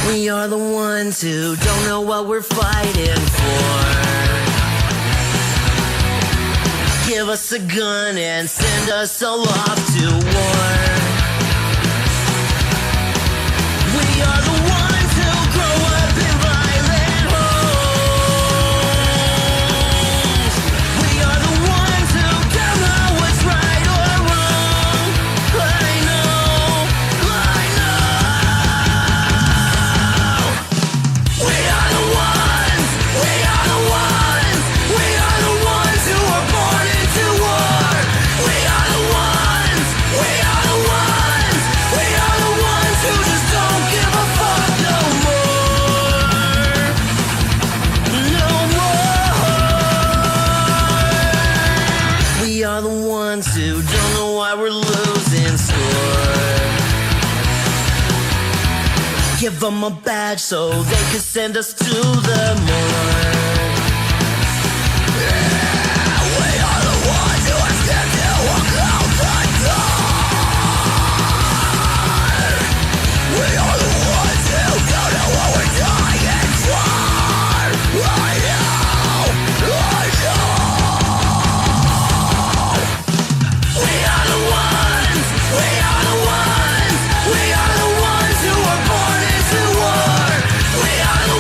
We are the ones who don't know what we're fighting for. Give us a gun and send us all off to war. We are the ones who grow up in violent homes. We are the ones who don't know what's right or wrong. I know. We are the ones who were born into war. We are the ones who just don't give a fuck no more. No more. We are the ones who don't know why we're losing score. Give them a badge so they can send us to the morgue. We are the ones who are scared to walk out the door. We are the ones who don't know what we're dying for. I know. We are the ones who were born into war. We are the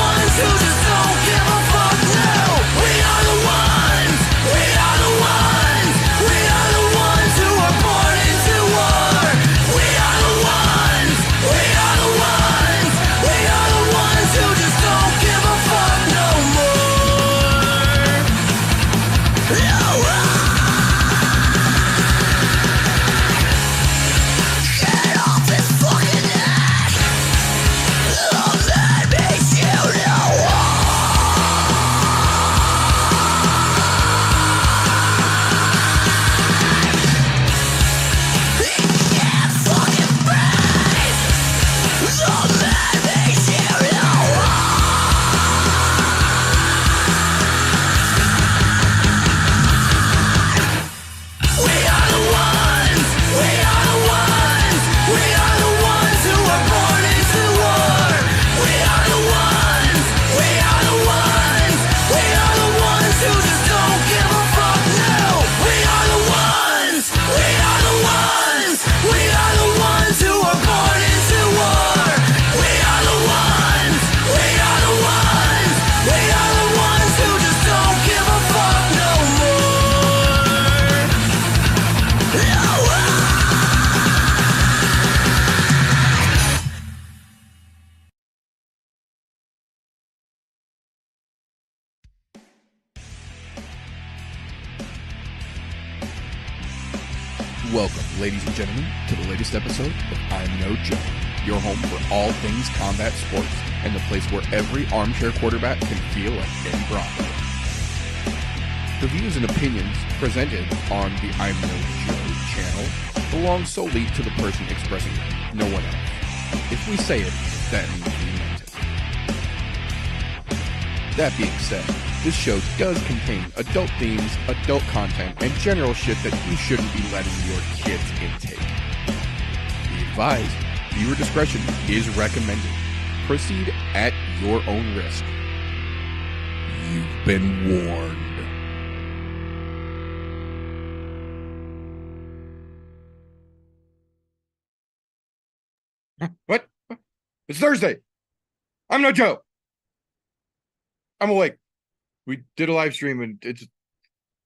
ones who just don't give a fuck now. We are the ones who were born into war. We are the ones who just don't give a fuck no more. No. Get off his fucking neck. Let me shoot you. He can't fucking breathe. So let me shoot you. We are the ones who were born into war. We are the ones who just don't give a fuck now. We are the ones who were born into war. We are the ones who just don't give a fuck no more. No. Welcome, ladies and gentlemen, to the latest episode of I'm No Joe, your home for all things combat sports, and the place where every armchair quarterback can feel like Eddie Bravo. The views and opinions presented on the I'm No Joe channel belong solely to the person expressing them, no one else. If we say it, that means we meant it. That being said, this show does contain adult themes, adult content, and general shit that you shouldn't be letting your kids intake. Be advised, viewer discretion is recommended. Proceed at your own risk. You've been warned. What? It's Thursday. I'm No Joe. I'm awake. We did a live stream and it's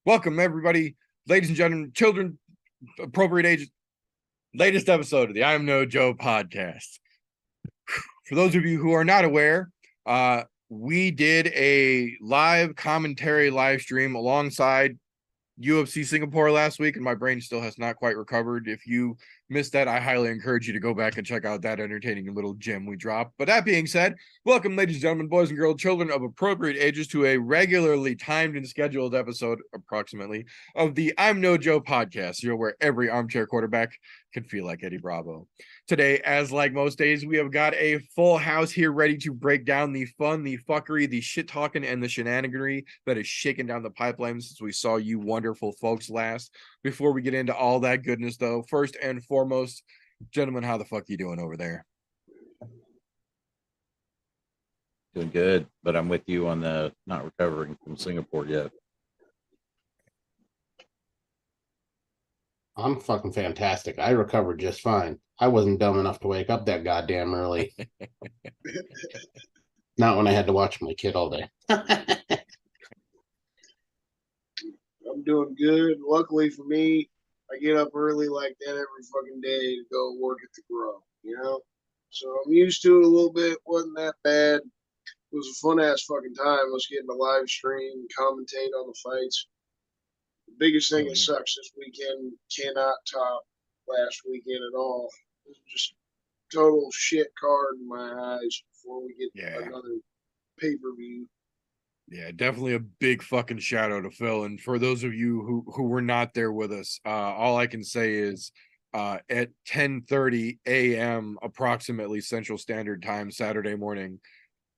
welcome everybody, ladies and gentlemen, children, appropriate ages. Latest episode of the I'm No Joe podcast. For those of you who are not aware, we did a live commentary live stream alongside UFC Singapore last week, and my brain still has not quite recovered. If you missed that, I highly encourage you to go back and check out that entertaining little gem we dropped. But that being said, welcome, ladies and gentlemen, boys and girls, children of appropriate ages, to a regularly timed and scheduled episode, approximately, of the I'm No Joe podcast, where every armchair quarterback can feel like Eddie Bravo. Today, as like most days, we have got a full house here ready to break down the fun, the fuckery, the shit talking, and the shenaniganery that is shaking down the pipeline since we saw you wonderful folks last. Before we get into all that goodness, though, first and foremost, Gentlemen, how the fuck you doing over there? Doing good, but I'm with you on the not recovering from Singapore yet. I'm fucking fantastic. I recovered just fine. I wasn't dumb enough to wake up that goddamn early. Not when I had to watch my kid all day. I'm doing good. Luckily for me, I get up early like that every fucking day to go work at the grow, you know? So I'm used to it a little bit. Wasn't that bad. It was a fun ass fucking time. Let's get in the live stream, commentate on the fights. The biggest thing that sucks this weekend cannot top last weekend at all. It was just total shit card in my eyes before we get another pay-per-view. Yeah, definitely a big fucking shout out to Phil. And for those of you who were not there with us, all I can say is at 10:30 a.m. approximately Central Standard Time Saturday morning,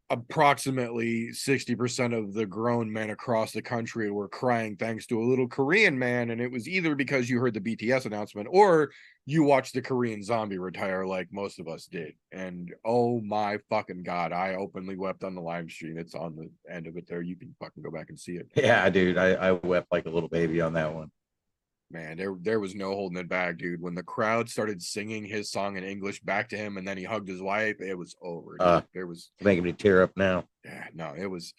approximately 60% of the grown men across the country were crying thanks to a little Korean man. And it was either because you heard the BTS announcement or you watched the Korean zombie retire like most of us did. And oh my fucking God, I openly wept on the live stream. It's on the end of it there. You can fucking go back and see it. Yeah, dude, I wept like a little baby on that one. Man, there was no holding it back, dude. When the crowd started singing his song in English back to him and then he hugged his wife, it was over. There was making me tear up now. Yeah, no, it was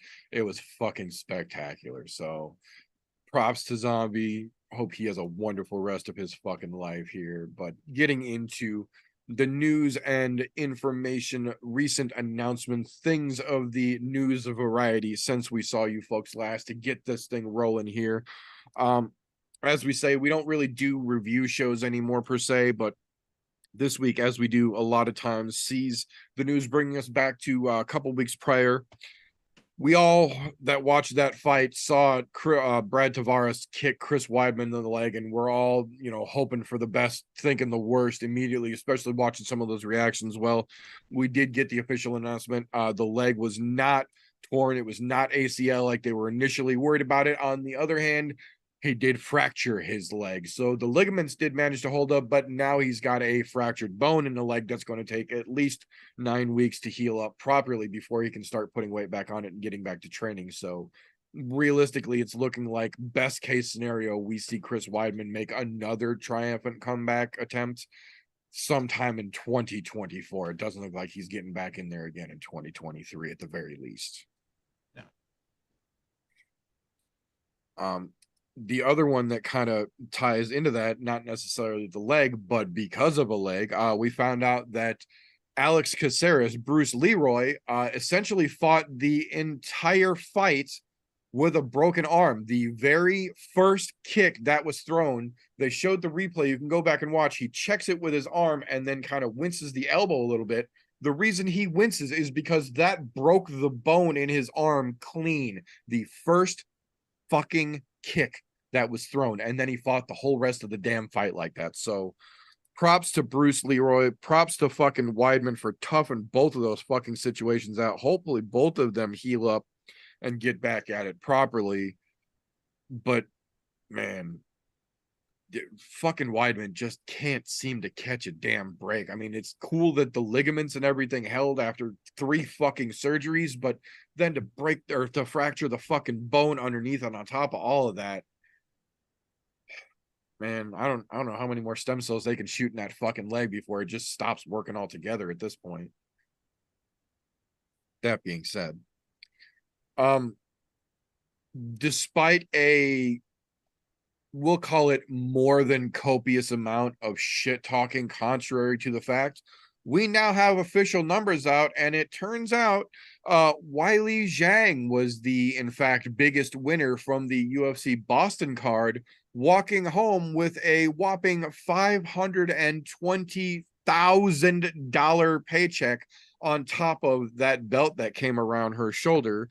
fucking spectacular. So props to Zombie. Hope he has a wonderful rest of his fucking life here. But getting into the news and information, recent announcements, things of the news variety since we saw you folks last to get this thing rolling here. As we say, we don't really do review shows anymore per se, but this week, as we do a lot of times, sees the news bringing us back to a couple weeks prior. We all that watched that fight saw Brad Tavares kick Chris Weidman in the leg, and we're all, hoping for the best, thinking the worst immediately, especially watching some of those reactions. Well, we did get the official announcement. The leg was not torn. It was not ACL like they were initially worried about it. On the other hand, he did fracture his leg. So the ligaments did manage to hold up, but now he's got a fractured bone in the leg that's going to take at least 9 weeks to heal up properly before he can start putting weight back on it and getting back to training. So realistically, it's looking like best case scenario, we see Chris Weidman make another triumphant comeback attempt sometime in 2024. It doesn't look like he's getting back in there again in 2023 at the very least. No. The other one that kind of ties into that, not necessarily the leg, but because of a leg, we found out that Alex Caceres, Bruce Leroy, essentially fought the entire fight with a broken arm. The very first kick that was thrown, they showed the replay. You can go back and watch. He checks it with his arm and then kind of winces the elbow a little bit. The reason he winces is because that broke the bone in his arm clean. The first fucking kick that was thrown, and then he fought the whole rest of the damn fight like that. So props to Bruce Leroy, props to fucking Weidman for toughing both of those fucking situations out. Hopefully both of them heal up and get back at it properly. But man, fucking Weidman just can't seem to catch a damn break. I mean, it's cool that the ligaments and everything held after 3 fucking surgeries, but then to break or to fracture the fucking bone underneath and on top of all of that, man, I don't know how many more stem cells they can shoot in that fucking leg before it just stops working altogether at this point. That being said, despite we'll call it more than copious amount of shit talking contrary to the fact, we now have official numbers out, and it turns out Weili Zhang was the, in fact, biggest winner from the UFC Boston card, walking home with a whopping $520,000 paycheck on top of that belt that came around her shoulder.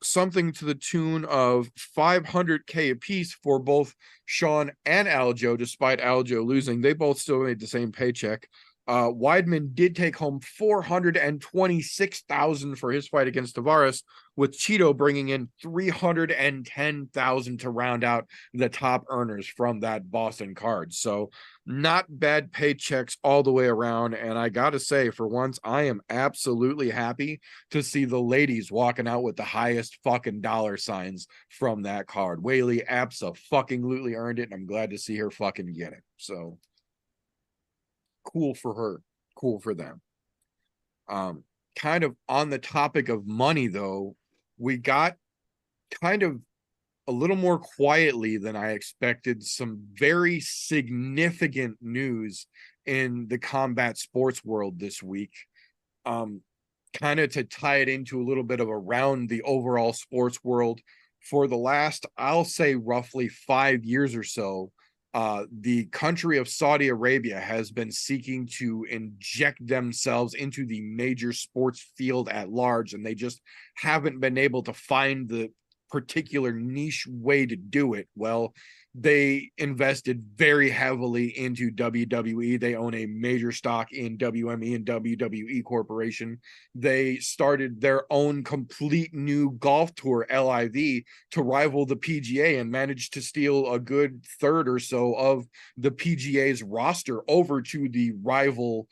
Something to the tune of $500K apiece for both Sean and Aljo, despite Aljo losing. They both still made the same paycheck. Weidman did take home $426,000 for his fight against Tavares, with Cheeto bringing in $310,000 to round out the top earners from that Boston card. So not bad paychecks all the way around. And I got to say, for once, I am absolutely happy to see the ladies walking out with the highest fucking dollar signs from that card. Whaley abso-fucking-lutely earned it, and I'm glad to see her fucking get it. So cool for her, cool for them. Kind of on the topic of money, though, we got kind of a little more quietly than I expected some very significant news in the combat sports world this week. Kind of to tie it into a little bit of around the overall sports world. For the last, I'll say roughly 5 years or so, the country of Saudi Arabia has been seeking to inject themselves into the major sports field at large, and they just haven't been able to find the particular niche way to do it. Well, they invested very heavily into WWE. They own a major stock in WME and WWE Corporation. They started their own complete new golf tour, LIV, to rival the PGA, and managed to steal a good third or so of the PGA's roster over to the rival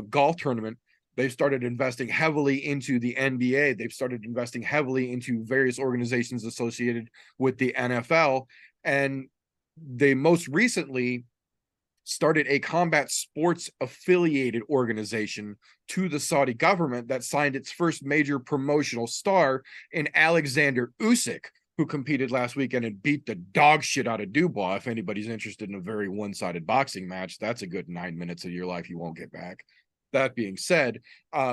golf tournament. They've started investing heavily into the NBA. They've started investing heavily into various organizations associated with the NFL. And they most recently started a combat sports affiliated organization to the Saudi government that signed its first major promotional star in Alexander Usyk, who competed last weekend and beat the dog shit out of Dubois. If anybody's interested in a very one-sided boxing match, that's a good 9 minutes of your life you won't get back. That being said,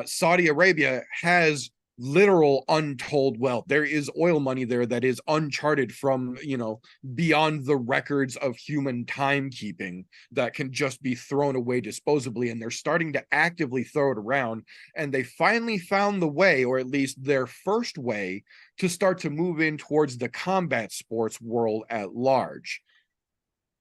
Saudi Arabia has literal untold wealth. There is oil money there that is uncharted from, beyond the records of human timekeeping that can just be thrown away disposably. And they're starting to actively throw it around. And they finally found the way, or at least their first way, to start to move in towards the combat sports world at large.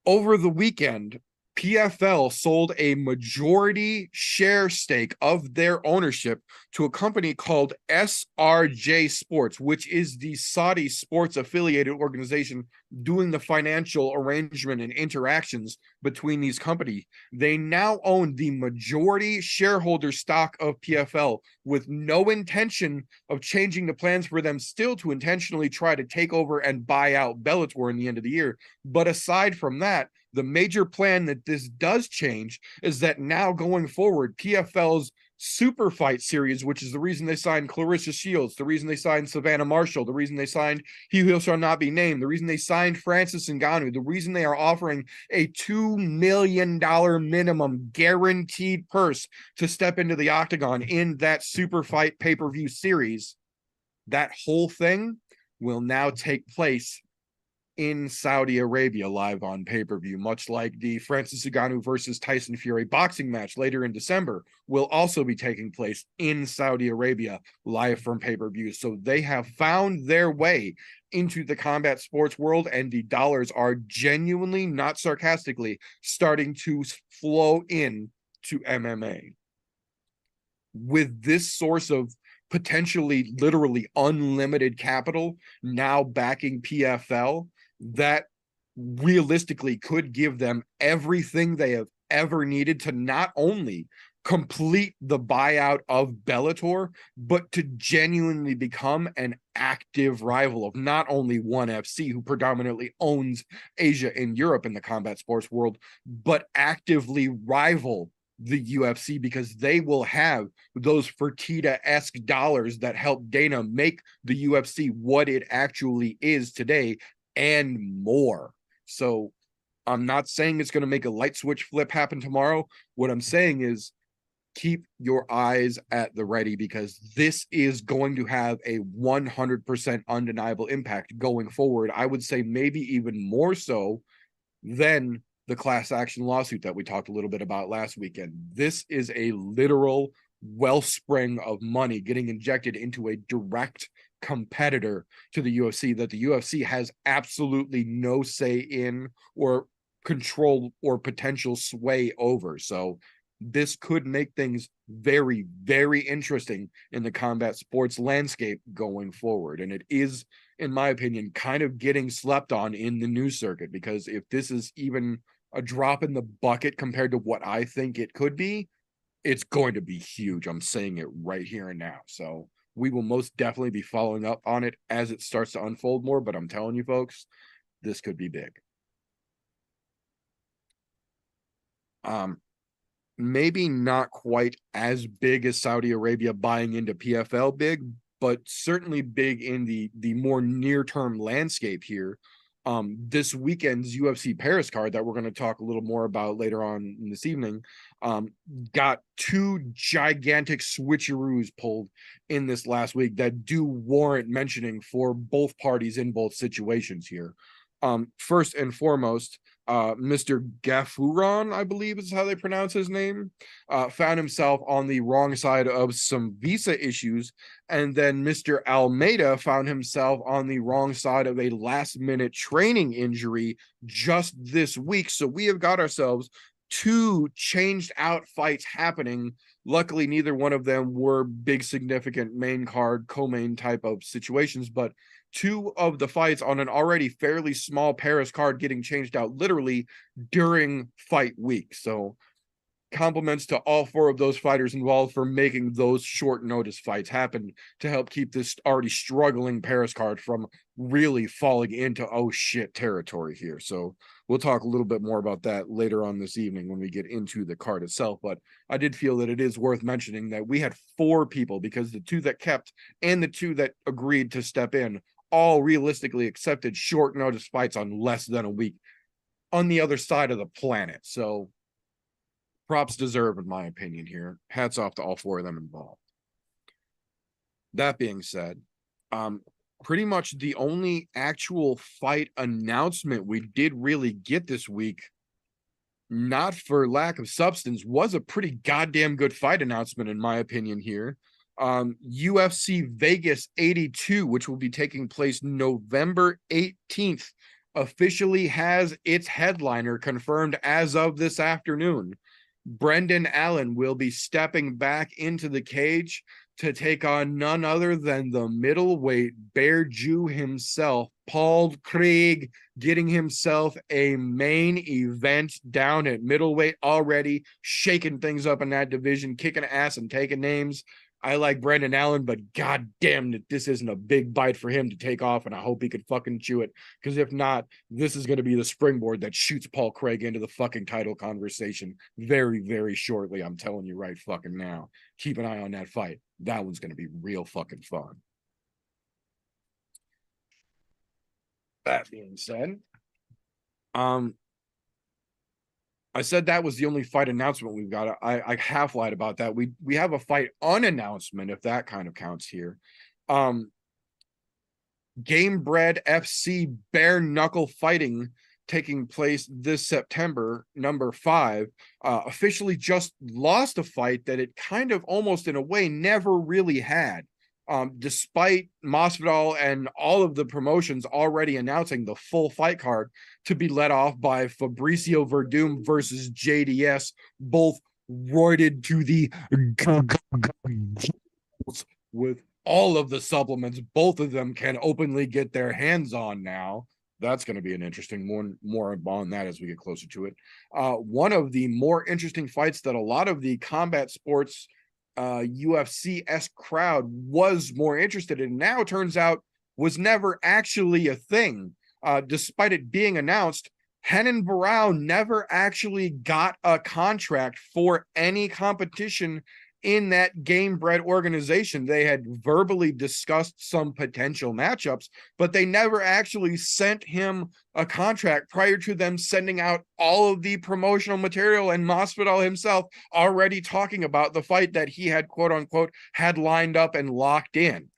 Over the weekend, PFL sold a majority share stake of their ownership to a company called SRJ Sports, which is the Saudi sports affiliated organization doing the financial arrangement and interactions between these companies. They now own the majority shareholder stock of PFL, with no intention of changing the plans for them still to intentionally try to take over and buy out Bellator in the end of the year. But aside from that, the major plan that this does change is that now going forward, PFL's Super Fight series, which is the reason they signed Clarissa Shields, the reason they signed Savannah Marshall, the reason they signed He Who Shall Not Be Named, the reason they signed Francis Ngannou, the reason they are offering a $2 million minimum guaranteed purse to step into the octagon in that Super Fight pay-per-view series, that whole thing will now take place in Saudi Arabia live on pay-per-view, much like the Francis Ngannou versus Tyson Fury boxing match later in December will also be taking place in Saudi Arabia live from pay-per-view. So they have found their way into the combat sports world, and the dollars are genuinely, not sarcastically, starting to flow in to MMA. With this source of potentially literally unlimited capital now backing PFL, that realistically could give them everything they have ever needed to not only complete the buyout of Bellator, but to genuinely become an active rival of not only ONE FC, who predominantly owns Asia and Europe in the combat sports world, but actively rival the UFC, because they will have those Fertitta-esque dollars that help Dana make the UFC what it actually is today, and more. So I'm not saying it's going to make a light switch flip happen tomorrow. What I'm saying is keep your eyes at the ready, because this is going to have a 100% undeniable impact going forward. I would say maybe even more so than the class action lawsuit that we talked a little bit about last weekend. This is a literal wellspring of money getting injected into a direct competitor to the UFC that the UFC has absolutely no say in, or control, or potential sway over. So this could make things very, very interesting in the combat sports landscape going forward. And it is, in my opinion, kind of getting slept on in the news circuit, because if this is even a drop in the bucket compared to what I think it could be, it's going to be huge. I'm saying it right here and now. So we will most definitely be following up on it as it starts to unfold more, but I'm telling you folks, this could be big. Maybe not quite as big as Saudi Arabia buying into PFL big, but certainly big in the more near-term landscape here. This weekend's UFC Paris card that we're going to talk a little more about later on in this evening, got two gigantic switcheroos pulled in this last week that do warrant mentioning for both parties in both situations here. First and foremost, Mr. Gafuron, I believe is how they pronounce his name, found himself on the wrong side of some visa issues. And then Mr. Almeida found himself on the wrong side of a last-minute training injury just this week. So we have got ourselves two changed out fights happening. Luckily, neither one of them were big, significant main card, co-main type of situations, but two of the fights on an already fairly small Paris card getting changed out literally during fight week. So compliments to all four of those fighters involved for making those short notice fights happen to help keep this already struggling Paris card from really falling into oh shit territory here. So we'll talk a little bit more about that later on this evening when we get into the card itself. But I did feel that it is worth mentioning that we had four people, because the two that kept and the two that agreed to step in all realistically accepted short notice fights on less than a week on the other side of the planet. So props deserved, in my opinion here. Hats off to all four of them involved. That being said, pretty much the only actual fight announcement we did really get this week, not for lack of substance, was a pretty goddamn good fight announcement, in my opinion here. UFC Vegas 82, which will be taking place November 18th, officially has its headliner confirmed as of this afternoon. Brendan Allen will be stepping back into the cage to take on none other than the middleweight bear Jew himself, Paul Craig, getting himself a main event down at middleweight already, shaking things up in that division, kicking ass and taking names. I like Brendan Allen, but god damn that this isn't a big bite for him to take off, and I hope he could fucking chew it, because if not, this is going to be the springboard that shoots Paul Craig into the fucking title conversation very, very shortly. I'm telling you right fucking now. Keep an eye on that fight. That one's going to be real fucking fun. That being said, I said that was the only fight announcement we've got. I half lied about that. We have a fight unannouncement, if that kind of counts here. Gamebred FC bare knuckle fighting taking place this September, number 5, officially just lost a fight that it kind of almost in a way never really had. Despite Masvidal and all of the promotions already announcing the full fight card to be led off by Fabricio Verdum versus JDS, both roided to the with all of the supplements both of them can openly get their hands on now. That's going to be an interesting one. More on that as we get closer to it. One of the more interesting fights that a lot of the combat sports UFC-esque crowd was more interested in now turns out was never actually a thing. Despite it being announced, Renan Barão never actually got a contract for any competition in that Gamebred organization. They had verbally discussed some potential matchups, but they never actually sent him a contract prior to them sending out all of the promotional material and Masvidal himself already talking about the fight that he had, quote unquote, had lined up and locked in.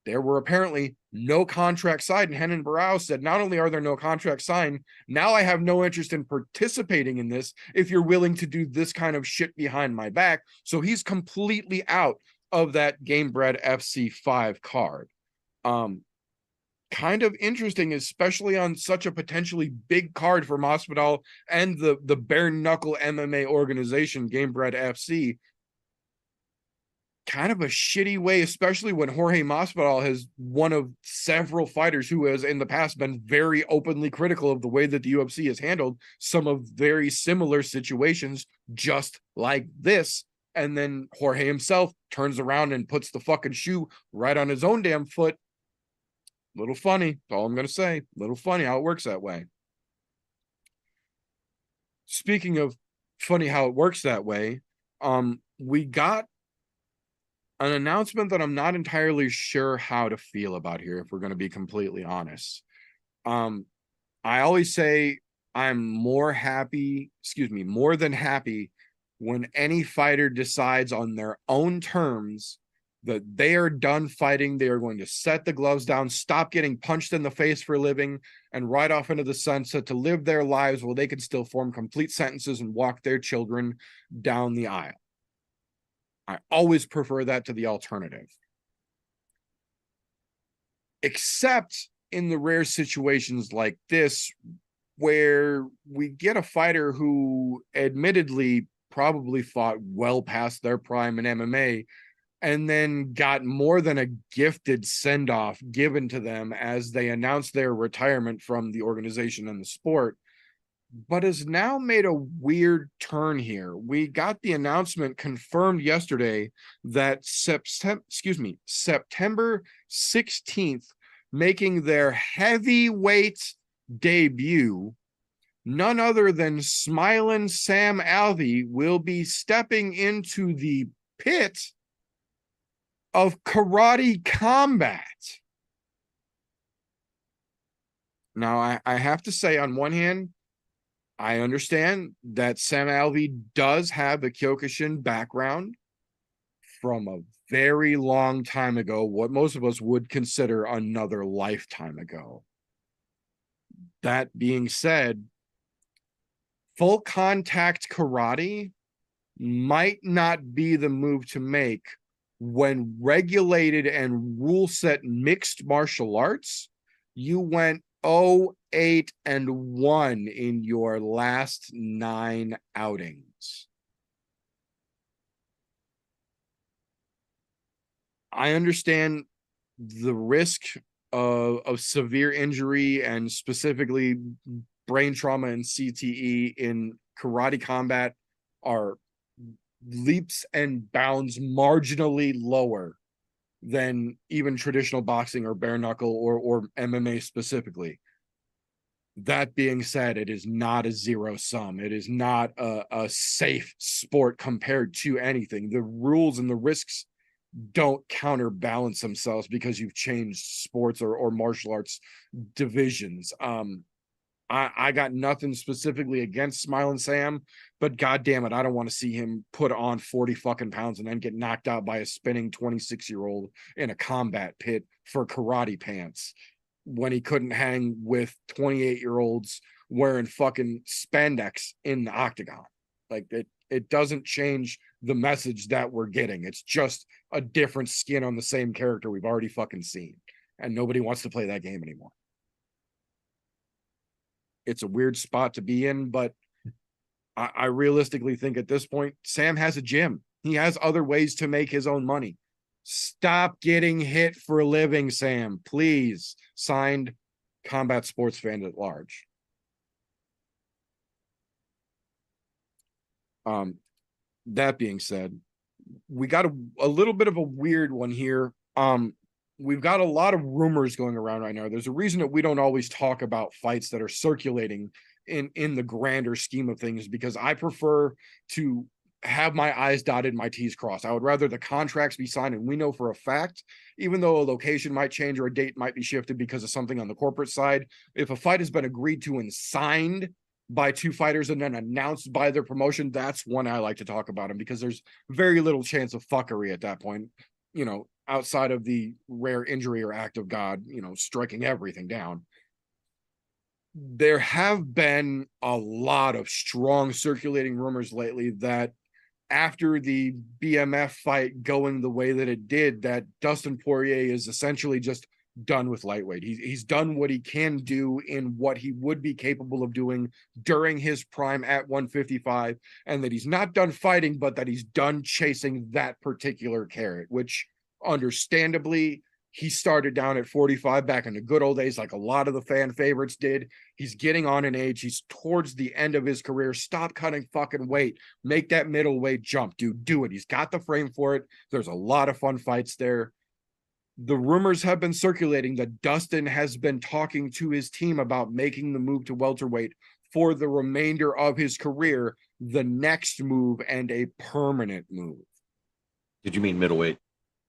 There were apparently no contracts signed, and Renan Barão said, not only are there no contracts signed, now I have no interest in participating in this if you're willing to do this kind of shit behind my back. So he's completely out of that Gamebred FC 5 card. Kind kind of interesting, especially on such a potentially big card for Masvidal and the bare knuckle MMA organization, Gamebred FC. Kind of a shitty way, especially when Jorge Masvidal has one of several fighters who has in the past been very openly critical of the way that the UFC has handled some of very similar situations just like this. And then Jorge himself turns around and puts the fucking shoe right on his own damn foot. Little funny. That's all I'm going to say. Little funny how it works that way. Speaking of funny how it works that way, we got an announcement that I'm not entirely sure how to feel about here, if we're going to be completely honest. I always say I'm more than happy when any fighter decides on their own terms that they are done fighting. They are going to set the gloves down, stop getting punched in the face for a living, and ride off into the sunset to live their lives while they can still form complete sentences and walk their children down the aisle. I always prefer that to the alternative. Except in the rare situations like this, where we get a fighter who admittedly probably fought well past their prime in MMA and then got more than a gifted send-off given to them as they announced their retirement from the organization and the sport, but has now made a weird turn here. We got the announcement confirmed yesterday that September 16th, making their heavyweight debut, none other than Smiling Sam Alvey will be stepping into the pit of karate combat. Now, I have to say, on one hand, I understand that Sam Alvey does have a Kyokushin background from a very long time ago, what most of us would consider another lifetime ago. That being said, full contact karate might not be the move to make when regulated and rule set mixed martial arts. You went 0-8-1 in your last 9 outings. I understand the risk of severe injury and specifically brain trauma and CTE in karate combat are leaps and bounds marginally lower than even traditional boxing or bare knuckle or MMA specifically. That being said, it is not a zero sum. It is not a safe sport compared to anything. The rules and the risks don't counterbalance themselves because you've changed sports or martial arts divisions. I got nothing specifically against Smiling Sam, but God damn it, I don't want to see him put on 40 fucking pounds and then get knocked out by a spinning 26-year-old in a combat pit for karate pants when he couldn't hang with 28-year-olds wearing fucking spandex in the octagon. Like, it doesn't change the message that we're getting. It's just a different skin on the same character we've already fucking seen, and nobody wants to play that game anymore. It's a weird spot to be in, but I realistically think at this point, Sam has a gym. He has other ways to make his own money. Stop getting hit for a living, Sam. Please. Signed, Combat Sports Fan at Large. That being said, we got a little bit of a weird one here. We've got a lot of rumors going around right now. There's a reason that we don't always talk about fights that are circulating in the grander scheme of things, because I prefer to have my I's dotted, my T's crossed. I would rather the contracts be signed and we know for a fact, even though a location might change or a date might be shifted because of something on the corporate side, if a fight has been agreed to and signed by 2 fighters and then announced by their promotion, that's one I like to talk about them, because there's very little chance of fuckery at that point, you know, outside of the rare injury or act of God, you know, striking everything down. There have been a lot of strong circulating rumors lately that after the BMF fight going the way that it did, that Dustin Poirier is essentially just done with lightweight. He's done what he can do in what he would be capable of doing during his prime at 155, and that he's not done fighting, but that he's done chasing that particular carrot, which understandably he started down at 45 back in the good old days, like a lot of the fan favorites did. He's getting on in age. He's towards the end of his career. Stop cutting fucking weight. Make that middleweight jump, dude. Do it. He's got the frame for it. There's a lot of fun fights there. The rumors have been circulating that Dustin has been talking to his team about making the move to welterweight for the remainder of his career, the next move and a permanent move. Did you mean middleweight?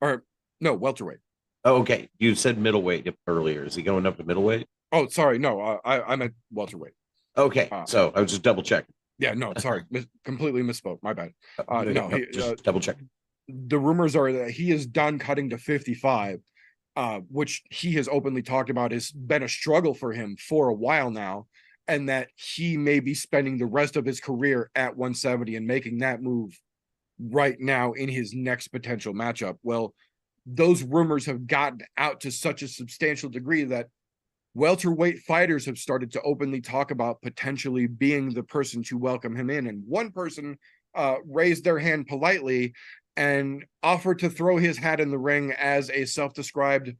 Or no, welterweight. Oh, okay. You said middleweight earlier. Is he going up to middleweight? Oh, sorry. No, I meant welterweight. Okay. So I was just double checking. Yeah, no, sorry. Completely misspoke. My bad. Just double checking. The rumors are that he is done cutting to 55, which he has openly talked about has been a struggle for him for a while now, and that he may be spending the rest of his career at 170 and making that move right now in his next potential matchup. Well, those rumors have gotten out to such a substantial degree that welterweight fighters have started to openly talk about potentially being the person to welcome him in. And one person raised their hand politely and offered to throw his hat in the ring as a self-described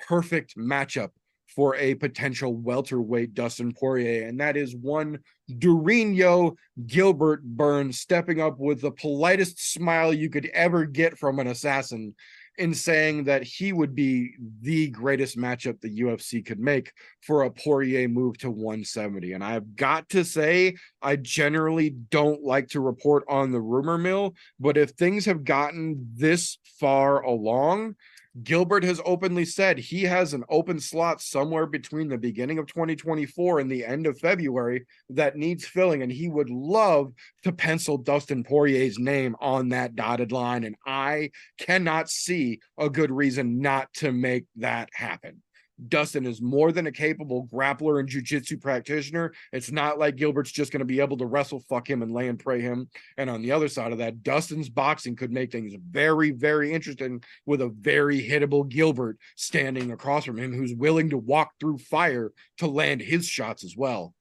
perfect matchup for a potential welterweight Dustin Poirier. And that is one Durinho Gilbert Burns stepping up with the politest smile you could ever get from an assassin in saying that he would be the greatest matchup the UFC could make for a Poirier move to 170. And I've got to say, I generally don't like to report on the rumor mill, but if things have gotten this far along, Gilbert has openly said he has an open slot somewhere between the beginning of 2024 and the end of February that needs filling, and he would love to pencil Dustin Poirier's name on that dotted line, and I cannot see a good reason not to make that happen. Dustin is more than a capable grappler and jiu-jitsu practitioner. It's not like Gilbert's just going to be able to wrestle fuck him and lay and pray him. And on the other side of that, Dustin's boxing could make things very, very interesting with a very hittable Gilbert standing across from him who's willing to walk through fire to land his shots as well.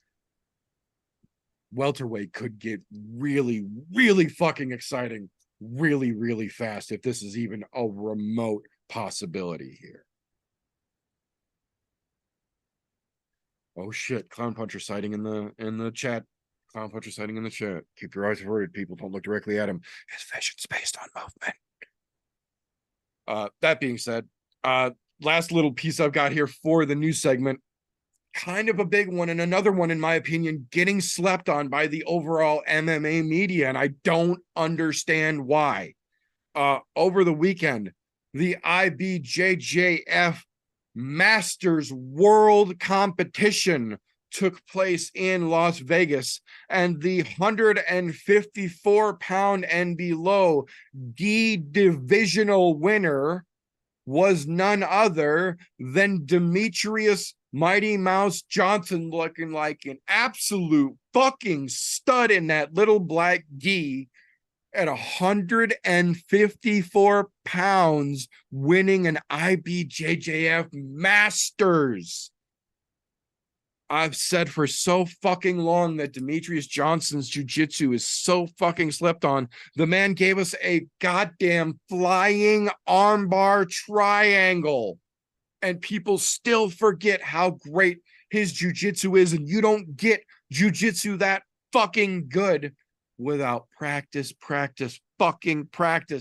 Welterweight could get really, really fucking exciting really, really fast if this is even a remote possibility here. Oh shit, Clown Puncher sighting in the chat. Clown Puncher sighting in the chat. Keep your eyes averted, people. Don't look directly at him. His vision's based on movement. That being said, last little piece I've got here for the news segment. Kind of a big one, and another one, in my opinion, getting slept on by the overall MMA media, and I don't understand why. Over the weekend, the IBJJF Masters World Competition took place in Las Vegas, and the 154-pound and below D divisional winner was none other than Demetrius Mighty Mouse Johnson, looking like an absolute fucking stud in that little black gi at 154 pounds, winning an IBJJF Masters. I've said for so fucking long that Demetrius Johnson's jiu-jitsu is so fucking slept on. The man gave us a goddamn flying armbar triangle, and people still forget how great his jiu-jitsu is, and you don't get jiu-jitsu that fucking good without practice.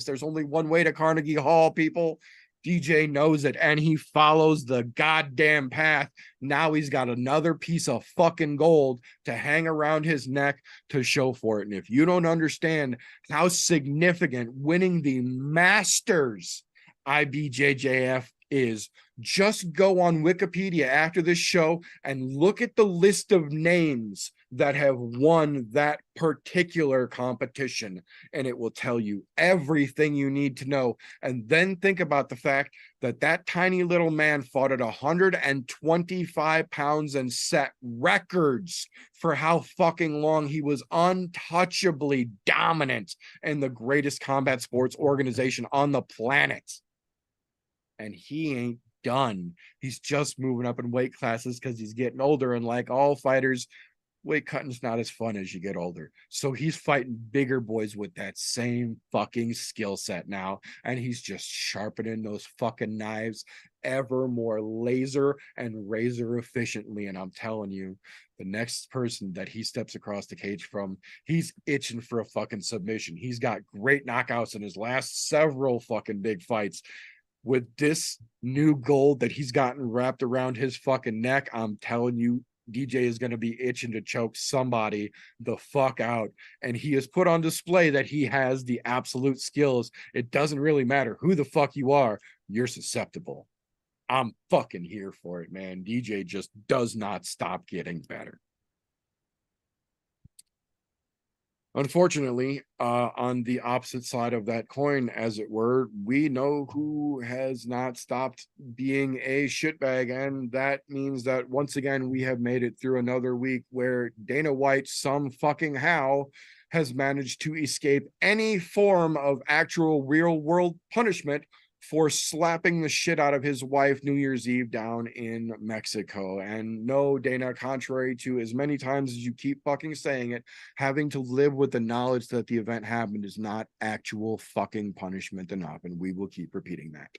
There's only one way to Carnegie Hall, people. DJ knows it, and he follows the goddamn path. Now he's got another piece of fucking gold to hang around his neck to show for it. And if you don't understand how significant winning the Masters IBJJF is, just go on Wikipedia after this show and look at the list of names that have won that particular competition, and it will tell you everything you need to know. And then think about the fact that that tiny little man fought at 125 pounds and set records for how fucking long he was untouchably dominant in the greatest combat sports organization on the planet. And he ain't done. He's just moving up in weight classes because he's getting older. And like all fighters, weight cutting's not as fun as you get older. So he's fighting bigger boys with that same fucking skill set now. And he's just sharpening those fucking knives ever more laser and razor efficiently. And I'm telling you, the next person that he steps across the cage from, he's itching for a fucking submission. He's got great knockouts in his last several fucking big fights. With this new gold that he's gotten wrapped around his fucking neck, I'm telling you, DJ is going to be itching to choke somebody the fuck out. And he has put on display that he has the absolute skills. It doesn't really matter who the fuck you are, you're susceptible. I'm fucking here for it, man. DJ just does not stop getting better. Unfortunately, on the opposite side of that coin, as it were, we know who has not stopped being a shitbag, and that means that once again we have made it through another week where Dana White, some fucking how, has managed to escape any form of actual real world punishment for slapping the shit out of his wife New Year's Eve down in Mexico. And no, Dana, contrary to as many times as you keep fucking saying it, having to live with the knowledge that the event happened is not actual fucking punishment enough. And we will keep repeating that.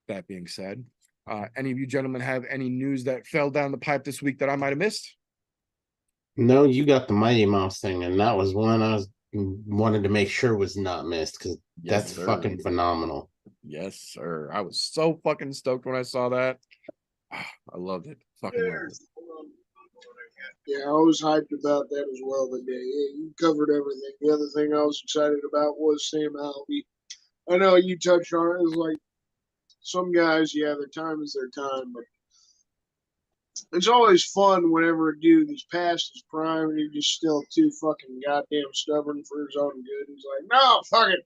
That being said, any of you gentlemen have any news that fell down the pipe this week that I might have missed? No, you got the Mighty Mouse thing, and that was one I wanted to make sure was not missed because that's fucking phenomenal. Yes, sir. I was so fucking stoked when I saw that. I loved it. Fucking loved it. Yeah, I was hyped about that as well today. Yeah, you covered everything. The other thing I was excited about was Sam Alvey. I know you touched on it. It's like some guys, yeah, their time is their time, but it's always fun whenever a dude is past his prime and he's just still too fucking goddamn stubborn for his own good. He's like, no, fuck it.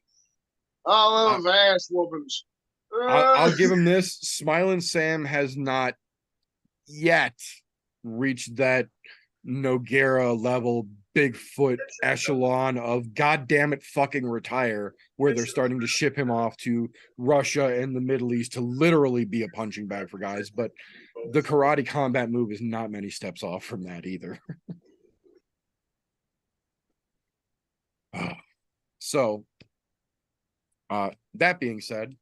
All those ass whoopings. I'll give him this. Smiling Sam has not yet reached that Noguera level Bigfoot echelon of goddamn it fucking retire, where they're starting to ship him off to Russia and the Middle East to literally be a punching bag for guys. But the karate combat move is not many steps off from that either. So that being said,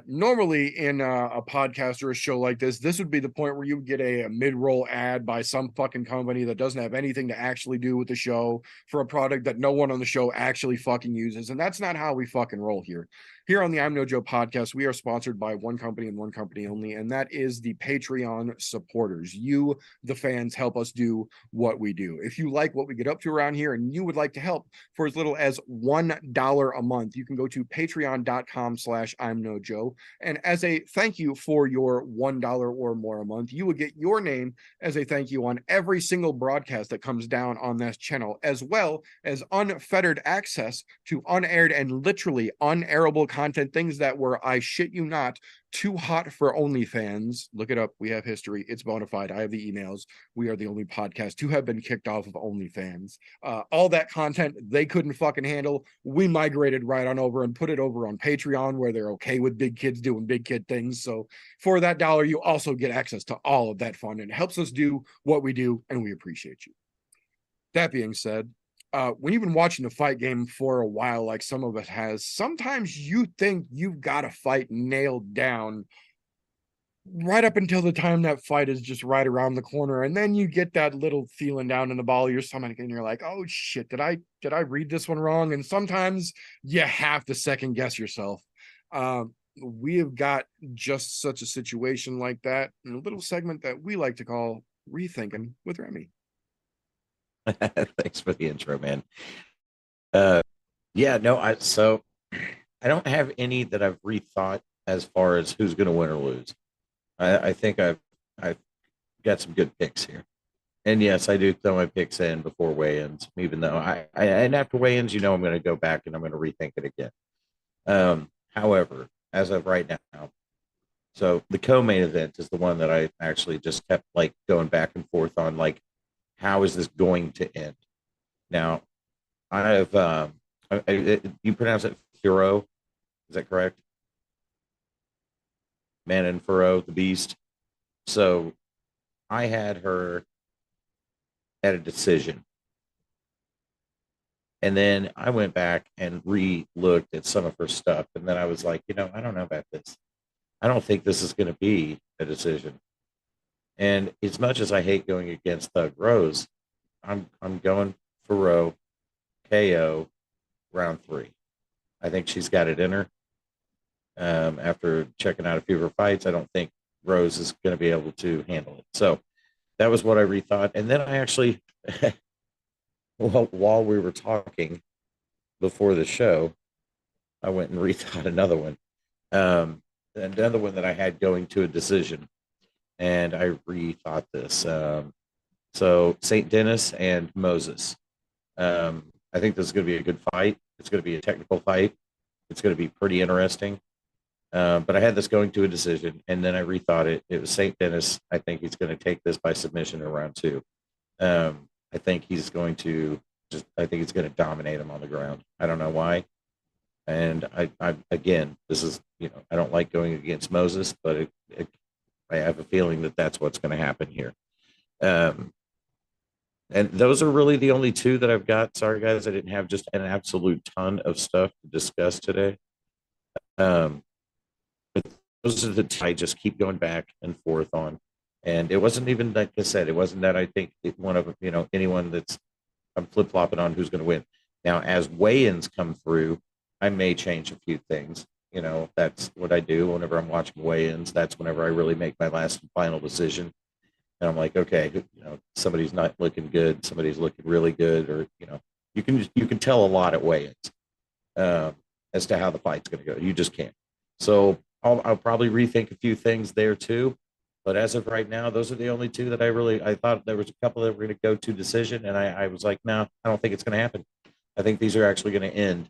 normally in a podcast or a show like this would be the point where you would get a mid-roll ad by some fucking company that doesn't have anything to actually do with the show for a product that no one on the show actually fucking uses. And that's not how we fucking roll here. Here on the I'm No Joe podcast, we are sponsored by one company and one company only, and that is the Patreon supporters. You, the fans, help us do what we do. If you like what we get up to around here and you would like to help for as little as $1 a month, you can go to patreon.com/I'm No Joe. And as a thank you for your $1 or more a month, you will get your name as a thank you on every single broadcast that comes down on this channel, as well as unfettered access to unaired and literally unairable content, things that were, I shit you not, too hot for OnlyFans. Look it up. We have history. It's bona fide. I have the emails. We are the only podcast to have been kicked off of OnlyFans. All that content they couldn't fucking handle. We migrated right on over and put it over on Patreon, where they're okay with big kids doing big kid things. So for that $1, you also get access to all of that fun, and it helps us do what we do, and we appreciate you. That being said, when you've been watching the fight game for a while, like some of us has, sometimes you think you've got a fight nailed down right up until the time that fight is just right around the corner. And then you get that little feeling down in the ball of your stomach and you're like, oh shit, did I read this one wrong? And sometimes you have to second guess yourself. We have got just such a situation like that in a little segment that we like to call Rethinking with Remy. Thanks for the intro, man. Yeah, no, I don't have any that I've rethought as far as who's going to win or lose. I think I've got some good picks here, and yes, I do throw my picks in before weigh-ins, even though and after weigh-ins, I'm going to go back and I'm going to rethink it again. However, as of right now, so the co-main event is the one that I actually just kept like going back and forth on, like, how is this going to end? Now, I have you pronounce it Hero, is that correct? Manon Furrow, the Beast. So I had her at a decision. And then I went back and re-looked at some of her stuff. And then I was like, I don't know about this. I don't think this is going to be a decision. And as much as I hate going against Thug Rose, I'm going Furrow KO round 3. I think she's got it in her. After checking out a few of her fights, I don't think Rose is going to be able to handle it. So that was what I rethought. And then I actually, while we were talking before the show, I went and rethought another one. Another one that I had going to a decision. And I rethought this. So St. Denis and Moses. I think this is going to be a good fight. It's going to be a technical fight. It's going to be pretty interesting. But I had this going to a decision, and then I rethought it. It was St. Denis. I think he's going to take this by submission in round 2. I think he's going to dominate him on the ground. I don't know why. And I again, this is, I don't like going against Moses, but I have a feeling that that's what's going to happen here. And those are really the only 2 that I've got. Sorry, guys, I didn't have just an absolute ton of stuff to discuss today. But those are the 2 I just keep going back and forth on. And it wasn't even, like I said, it wasn't that I think one of, anyone that's I'm flip-flopping on who's going to win. Now, as weigh-ins come through, I may change a few things. That's what I do whenever I'm watching weigh-ins. That's whenever I really make my last and final decision. And I'm like, okay, somebody's not looking good, somebody's looking really good, or you can tell a lot at weigh-ins as to how the fight's going to go. You just can't. So I'll probably rethink a few things there too. But as of right now, those are the only 2 that I thought there was a couple that were going to go to decision, and I was like, no, I don't think it's going to happen. I think these are actually going to end.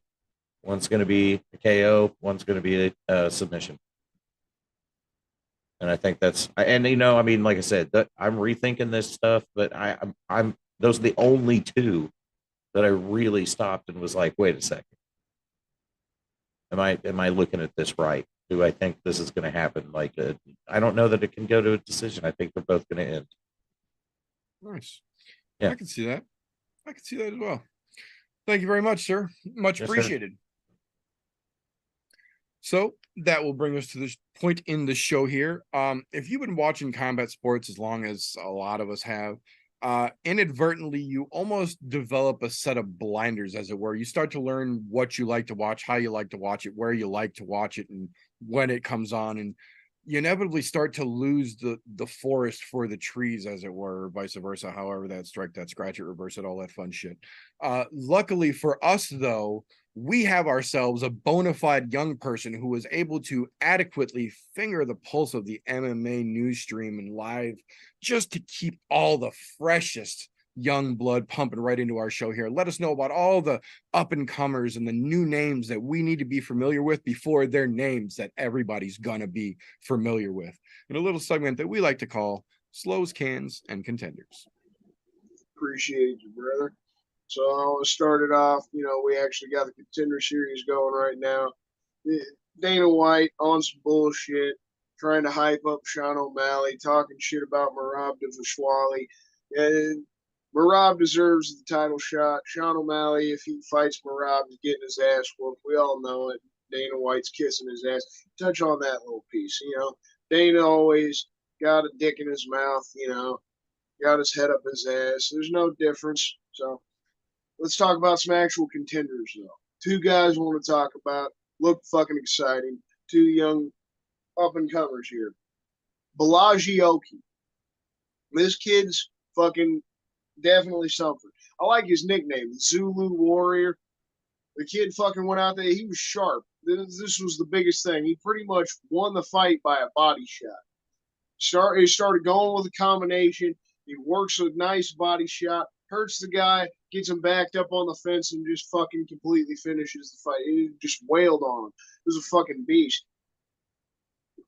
One's going to be a KO, one's going to be a submission. And I think that's, and like I said, that I'm rethinking this stuff, but I'm those are the only 2 that I really stopped and was like, wait a second. Am I looking at this right? Do I think this is going to happen? Like, I don't know that it can go to a decision. I think they're both going to end. Nice. Yeah. I can see that. I can see that as well. Thank you very much, sir. Much Yes, sir. appreciated. So that will bring us to this point in the show here. If you've been watching combat sports as long as a lot of us have, inadvertently, you almost develop a set of blinders, as it were. You start to learn what you like to watch, how you like to watch it, where you like to watch it, and when it comes on. And you inevitably start to lose the forest for the trees, as it were, or vice versa. However, that strike, that scratch it, reverse it, all that fun shit. Luckily for us, though, we have ourselves a bona fide young person who was able to adequately finger the pulse of the MMA news stream and live, just to keep all the freshest young blood pumping right into our show here. Let us know about all the up and comers and the new names that we need to be familiar with before they're names that everybody's gonna be familiar with, in a little segment that we like to call Slows, Cans, and Contenders. Appreciate you, brother. So I'll start it off. We actually got the Contender Series going right now. Dana White on some bullshit, trying to hype up Sean O'Malley, talking shit about Merab Dvalishvili. And Merab deserves the title shot. Sean O'Malley, if he fights Merab, is getting his ass whooped. We all know it. Dana White's kissing his ass. Touch on that little piece. Dana always got a dick in his mouth, got his head up his ass. There's no difference. So let's talk about some actual contenders, though. 2 guys I want to talk about. Look fucking exciting. 2 young up-and-comers here. Balaji Oki. This kid's fucking definitely something. I like his nickname, Zulu Warrior. The kid fucking went out there. He was sharp. This was the biggest thing. He pretty much won the fight by a body shot. He started going with a combination. He works a nice body shot, hurts the guy, gets him backed up on the fence, and just fucking completely finishes the fight. He just wailed on him. It was a fucking beast.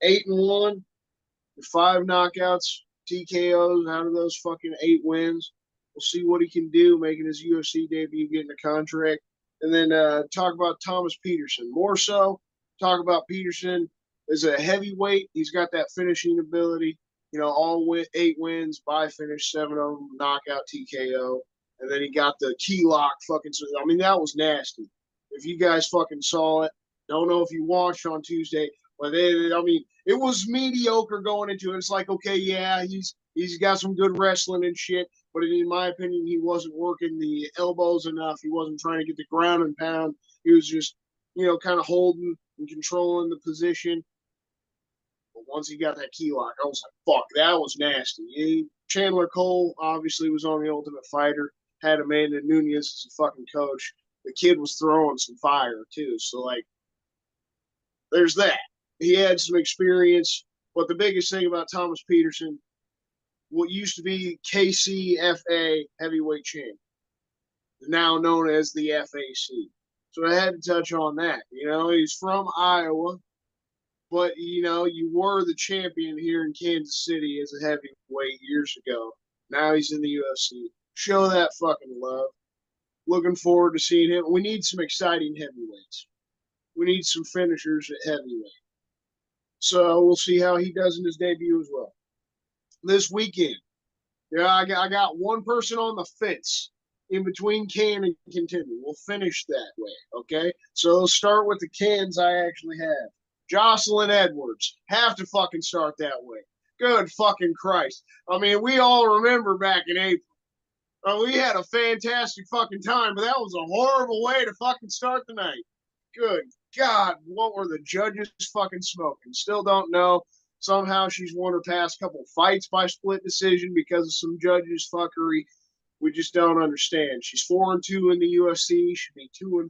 8-1, 5 knockouts, TKOs out of those fucking 8 wins. We'll see what he can do, making his UFC debut, getting a contract. And then talk about Thomas Peterson. More so, talk about Peterson As a heavyweight, he's got that finishing ability. You know, 8 wins by finish, 7 of them knockout TKO. And then he got the key lock fucking. I mean, that was nasty. If you guys fucking saw it, don't know if you watched on Tuesday, but I mean, it was mediocre going into it. It's like, okay, yeah, he's got some good wrestling and shit, but in my opinion, he wasn't working the elbows enough. He wasn't trying to get the ground and pound. He was just, you know, kind of holding and controlling the position. But once he got that key lock, I was like, fuck, that was nasty. Chandler Cole obviously was on the Ultimate Fighter, had Amanda Nunes as a fucking coach. The kid was throwing some fire too. So, like, there's that. He had some experience. But the biggest thing about Thomas Peterson, what used to be KCFA heavyweight champion, now known as the FAC. So I had to touch on that. You know, he's from Iowa, but, you know, you were the champion here in Kansas City as a heavyweight years ago. Now he's in the UFC. Show that fucking love. Looking forward to seeing him. We need some exciting heavyweights. We need some finishers at heavyweight. So we'll see how he does in his debut as well. This weekend, yeah, I got one person on the fence in between can and contender. We'll finish that way, okay? So let's start with the cans I actually have. Jocelyn Edwards. Have to fucking start that way. Good fucking Christ. I mean, we all remember back in April. We had a fantastic fucking time, but that was a horrible way to fucking start the night. Good God, what were the judges fucking smoking? Still don't know. Somehow she's won her past couple fights by split decision because of some judges' fuckery. We just don't understand. She's 4-2 in the UFC. Should be 2-4.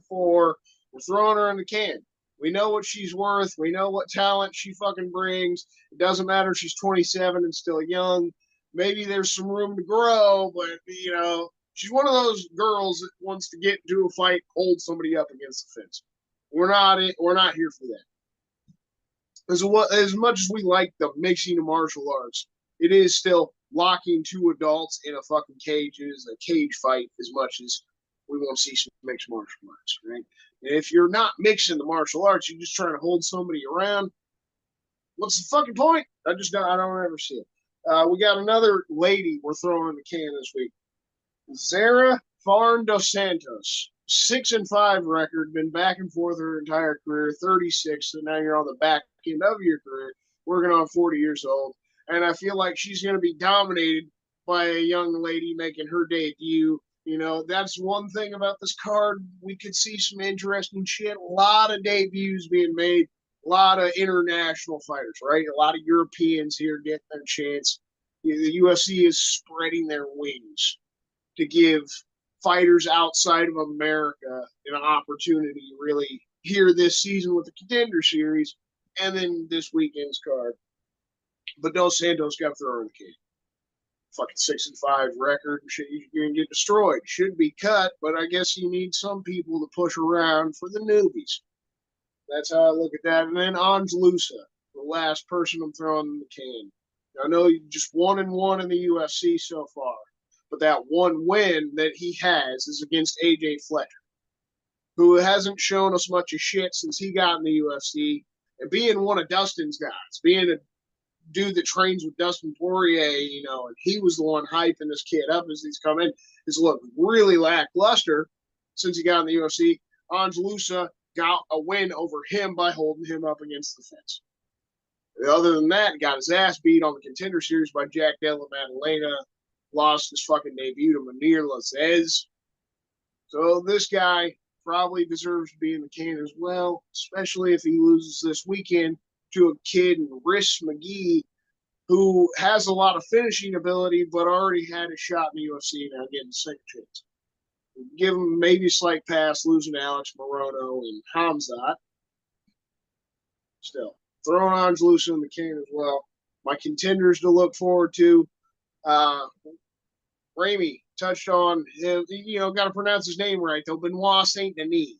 We're throwing her in the can. We know what she's worth. We know what talent she fucking brings. It doesn't matter if she's 27 and still young. Maybe there's some room to grow, but, you know, she's one of those girls that wants to get into a fight, hold somebody up against the fence. We're not here for that. As much as we like the mixing of martial arts, it is still locking two adults in a fucking cage. It is a cage fight as much as we want to see some mixed martial arts, right? And if you're not mixing the martial arts, you're just trying to hold somebody around. What's the fucking point? I don't ever see it. We got another lady we're throwing in the can this week. Zara Farn dos Santos. 6-5 record, been back and forth her entire career, 36, so now you're on the back end of your career, working on 40 years old. And I feel like she's going to be dominated by a young lady making her debut. You know, that's one thing about this card. We could see some interesting shit. A lot of debuts being made, a lot of international fighters, right? A lot of Europeans here getting their chance. The UFC is spreading their wings to give fighters outside of America an opportunity really here this season with the Contender Series and then this weekend's card. But Dos Santos got to throw in the can. Fucking 6-5 record. You're going to get destroyed. Should be cut, but I guess you need some people to push around for the newbies. That's how I look at that. And then Angelusa, the last person I'm throwing in the can. I know you just 1-1 in the UFC so far. But that one win that he has is against AJ Fletcher, who hasn't shown us much of shit since he got in the UFC. And being one of Dustin's guys, being a dude that trains with Dustin Poirier, you know, and he was the one hyping this kid up as he's come in, has looked really lackluster since he got in the UFC. Angelusa got a win over him by holding him up against the fence. Other than that, got his ass beat on the Contender Series by Jack Della Maddalena. Lost his fucking debut to Munir Lazzez. So this guy probably deserves to be in the can as well, especially if he loses this weekend to a kid, Rhys McGee, who has a lot of finishing ability, but already had a shot in the UFC now getting a second chance. Give him maybe a slight pass, losing to Alex Morono and Hamzat. Still, throwing Angelusa in the can as well. My contenders to look forward to. Ramey touched on him, you know, got to pronounce his name right, though. Benoit Saint Denis.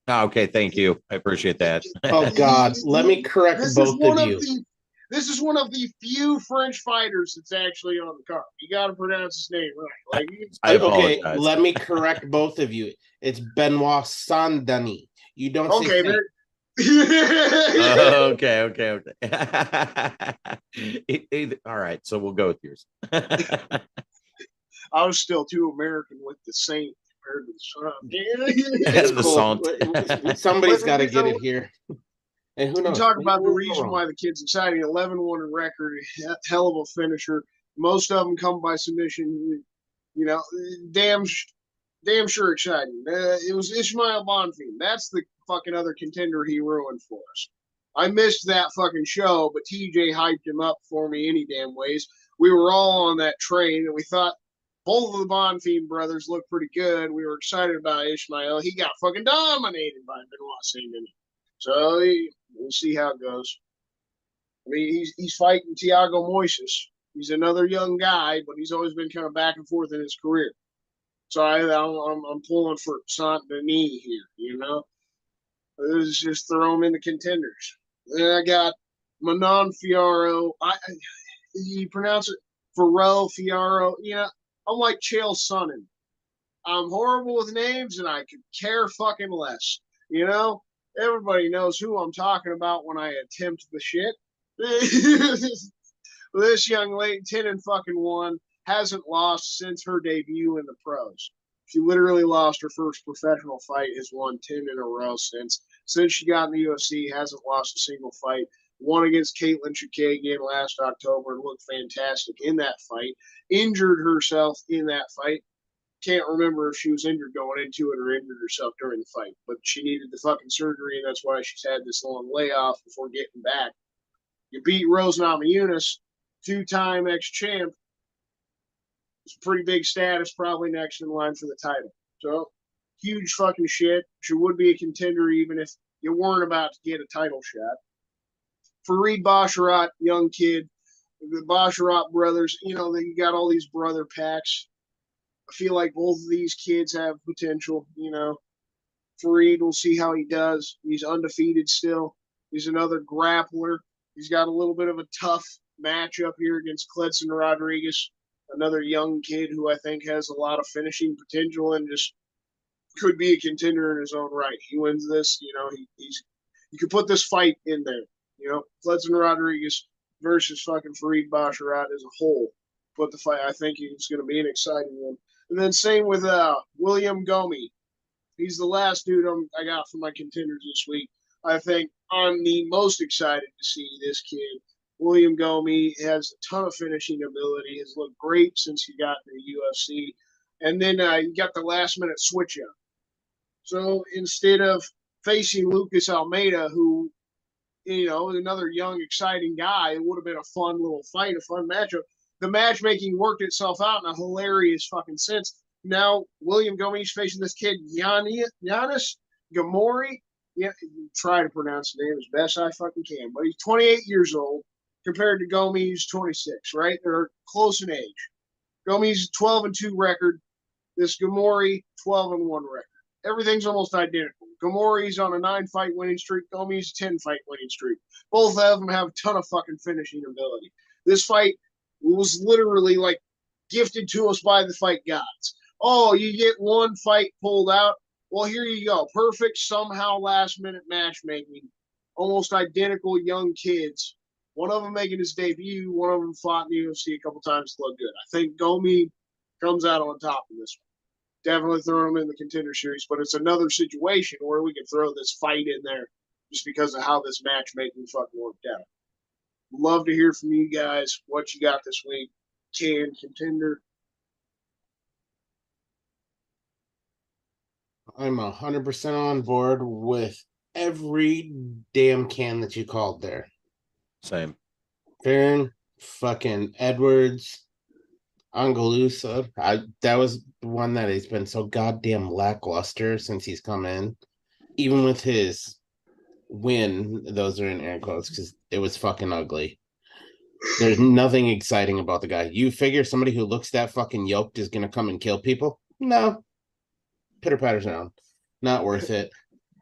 Okay, thank you. I appreciate that. Oh, God. Let me correct both of you. This is one of the few French fighters that's actually on the card. You got to pronounce his name right. I apologize. Okay, let me correct both of you. It's Benoit Saint Denis. You don't say Okay. All right, so we'll go with yours. I was still too American with the Saint compared to the Sun. It's The cool. salt. Somebody's got to get it here. And who You knows? talk Maybe about the we'll go reason wrong. why the kid's exciting. 11-1 record, hell of a finisher. Most of them come by submission. You know, damn sure exciting. It was Ishmael Bonfim. That's the fucking other contender he ruined for us. I missed that fucking show, but TJ hyped him up for me any damn ways. We were all on that train, and we thought both of the Bonfim brothers looked pretty good. We were excited about Ishmael. He got fucking dominated by Benoit Saint-Denis. So we'll see how it goes. I mean, he's fighting Thiago Moises. He's another young guy, but he's always been kind of back and forth in his career. So I'm pulling for Saint Denis here, you know. Let's just throw him in the contenders. Then I got Manon Fiaro. You pronounce it Farrell Fiaro. You know, I'm like Chael Sonnen. I'm horrible with names, and I could care fucking less. You know, everybody knows who I'm talking about when I attempt the shit. This young lady, 10-1, hasn't lost since her debut in the pros. She literally lost her first professional fight, has won 10 in a row since. Since she got in the UFC, hasn't lost a single fight. Won against Caitlin Chikagian last October and looked fantastic in that fight. Injured herself in that fight. Can't remember if she was injured going into it or injured herself during the fight, but she needed the fucking surgery, and that's why she's had this long layoff before getting back. You beat Rose Namajunas, two-time ex-champ. It's a pretty big status, probably next in line for the title. So, huge fucking shit. She would be a contender even if you weren't about to get a title shot. Fareed Basharat, young kid. The Basharat brothers, you know, you got all these brother packs. I feel like both of these kids have potential, you know. Fareed, we'll see how he does. He's undefeated still. He's another grappler. He's got a little bit of a tough matchup here against Kledson Rodriguez, another young kid who I think has a lot of finishing potential and just could be a contender in his own right. He wins this, you know, he could put this fight in there. You know, Kledson Rodriguez versus fucking Fareed Basharat as a whole. Put the fight. I think it's going to be an exciting one. And then same with William Gomi. He's the last dude I got for my contenders this week. I think I'm the most excited to see this kid. William Gomi has a ton of finishing ability. Has looked great since he got in the UFC. And then you got the last minute switch up. So instead of facing Lucas Almeida, who, you know, another young, exciting guy, it would have been a fun little fight, a fun matchup. The matchmaking worked itself out in a hilarious fucking sense. Now William Gomi's facing this kid Giannis Gamori. Yeah, try to pronounce the name as best I fucking can, but he's 28 years old compared to Gomi, who's 26. Right, they're close in age. Gomi's 12-2 record. This Gamori 12-1 record. Everything's almost identical. Gamori's on a 9-fight winning streak. Gomi's 10-fight winning streak. Both of them have a ton of fucking finishing ability. This fight was literally like gifted to us by the fight gods. Oh, you get one fight pulled out. Well, here you go. Perfect, somehow last-minute matchmaking. Almost identical young kids. One of them making his debut. One of them fought in the UFC a couple times to look good. I think Gomi comes out on top of this one. Definitely throw him in the contender series, but it's another situation where we can throw this fight in there just because of how this matchmaking fucking worked out. Love to hear from you guys what you got this week. Contender. I'm 100% on board with every damn can that you called there. Same. Farron, fucking Edwards, Angalusa. That was the one that has been so goddamn lackluster since he's come in. Even with his win, those are in air quotes because it was fucking ugly. There's nothing exciting about the guy. You figure somebody who looks that fucking yoked is gonna come and kill people? No. Pitter patter's down. Not worth it.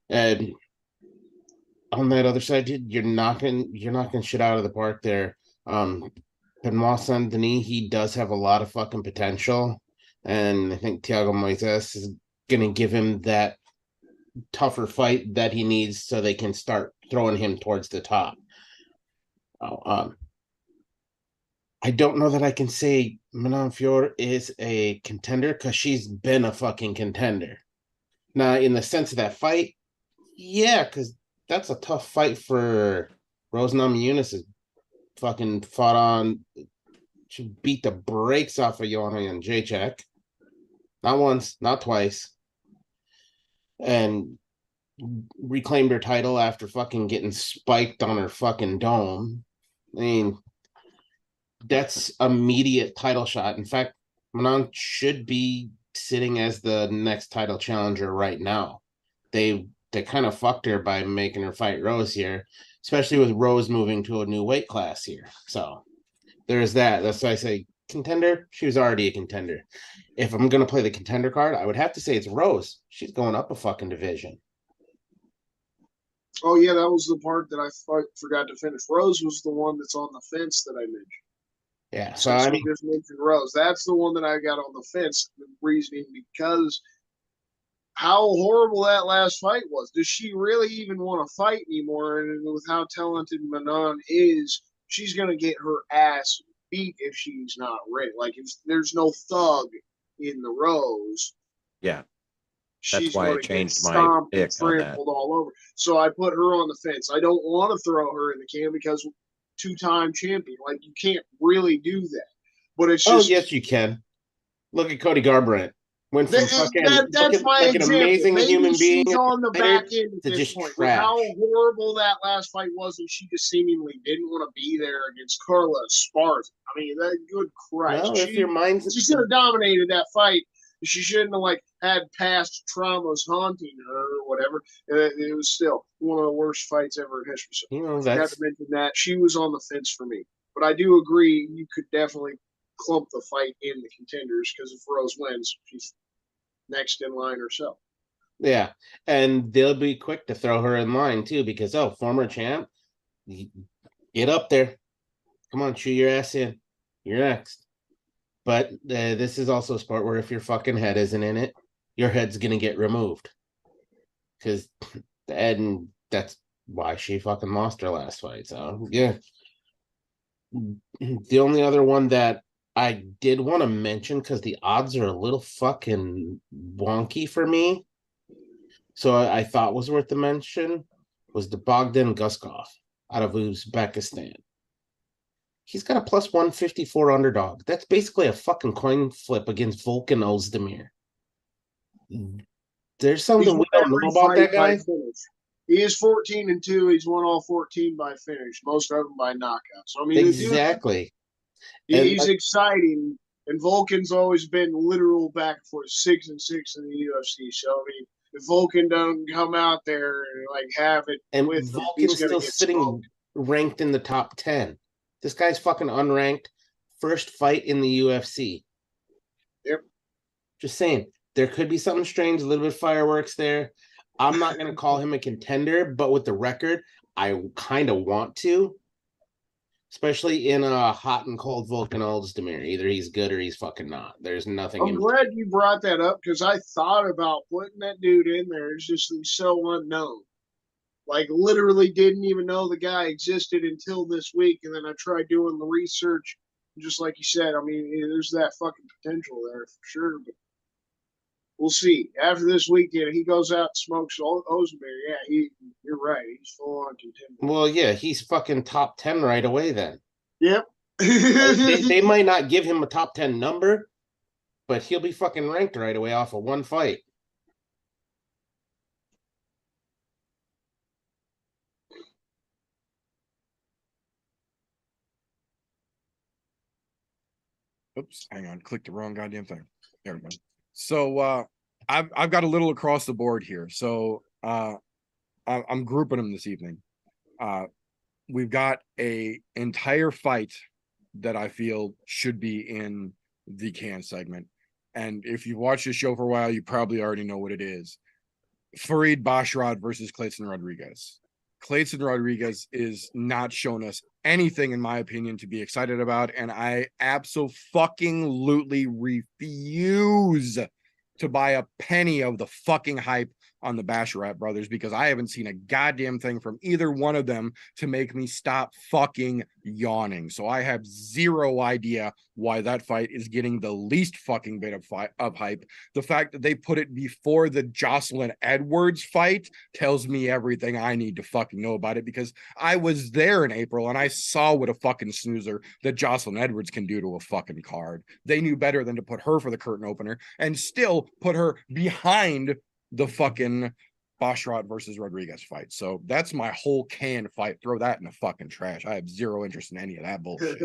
And on that other side, dude, you're knocking shit out of the park there. Benoit Saint-Denis, he does have a lot of fucking potential. And I think Thiago Moises is gonna give him that tougher fight that he needs so they can start throwing him towards the top. I don't know that I can say Manon Fior is a contender because she's been a fucking contender. Now, in the sense of that fight, yeah, because that's a tough fight for Rose Namajunas. Fucking fought on. She beat the brakes off of Joanna Jacek. Not once, not twice. And reclaimed her title after fucking getting spiked on her fucking dome. I mean, that's immediate title shot. In fact, Manon should be sitting as the next title challenger right now. They kind of fucked her by making her fight Rose here, especially with Rose moving to a new weight class here. So there's that. That's why I say contender. She was already a contender. If I'm gonna play the contender card, I would have to say it's Rose. She's going up a fucking division. Oh yeah, that was the part that I forgot to finish. Rose was the one that's on the fence that I mentioned. Yeah, so I mean, just mentioned Rose. That's the one that I got on the fence. The reasoning because how horrible that last fight was. Does she really even want to fight anymore? And with how talented Manon is, she's gonna get her ass beat if she's not ready. Like if there's no thug in the Rose, Yeah, she's that's why I going to get changed my stomped and pick on that. trampled all over. So I put her on the fence. I don't want to throw her in the can because two-time champion. Like you can't really do that. But it's just yes, you can. Look at Cody Garbrandt. Went from fucking that's my like example. an amazing Maybe human being she's on the back end at to this just point. With trash. how horrible that last fight was, and she just seemingly didn't want to be there against Carla Esparza. I mean, that good Christ. Well, if your mind's she should have dominated that fight. She shouldn't have like had past traumas haunting her or whatever. It was still one of the worst fights ever in history. So you know, I forgot that's to mention that she was on the fence for me. But I do agree you could definitely clump the fight in the contenders because if Rose wins, she's next in line herself. yeah, and they'll be quick to throw her in line too because former champ, get up there, come on, chew your ass in, you're next. But this is also a sport where if your fucking head isn't in it, your head's gonna get removed. Because and that's why she fucking lost her last fight. So yeah, the only other one that I did want to mention because the odds are a little fucking wonky for me. So I thought was worth the mention was the Bogdan Guskov out of Uzbekistan. He's got a plus 154 underdog. That's basically a fucking coin flip against Volkan Ozdemir. There's something we don't know about that guy. He is 14-2. He's won all 14 by finish, most of them by knockout. So I mean, exactly. He's exciting, and Volkan's always been literal back and forth 6-6 in the UFC. So I mean, if Volkan don't come out there and like have it, and with Volkan's still sitting ranked in the top 10. This guy's fucking unranked. First fight in the UFC. Yep. Just saying, there could be something strange, a little bit of fireworks there. I'm not going to call him a contender, but with the record, I kind of want to. Especially in a hot and cold Volkan Ozdemir. Either he's good or he's fucking not. There's nothing. I'm glad you brought that up because I thought about putting that dude in there. It's just so unknown. Like literally didn't even know the guy existed until this week, and then I tried doing the research. Just like you said, I mean, there's that fucking potential there for sure. But we'll see. After this weekend, he goes out and smokes Ozdemir. Yeah, you're right. He's full on contender. Well, yeah, he's fucking top 10 right away then. Yep. they might not give him a top 10 number, but he'll be fucking ranked right away off of one fight. Oops, hang on, clicked the wrong goddamn thing. There we go. So I've got a little across the board here. So I'm grouping them this evening. We've got a entire fight that I feel should be in the can segment. And if you've watched this show for a while, you probably already know what it is. Farid Basharat versus Clayton Rodriguez. Clayton Rodriguez is not showing us anything, in my opinion, to be excited about. And I absolutely refuse to buy a penny of the fucking hype on the Basharat brothers, because I haven't seen a goddamn thing from either one of them to make me stop fucking yawning. So I have zero idea why that fight is getting the least fucking bit of hype. The fact that they put it before the Jocelyn Edwards fight tells me everything I need to fucking know about it, because I was there in April and I saw what a fucking snoozer that Jocelyn Edwards can do to a fucking card. They knew better than to put her for the curtain opener and still put her behind the fucking Basharat versus Rodriguez fight. So that's my whole can fight. Throw that in the fucking trash. I have zero interest in any of that bullshit.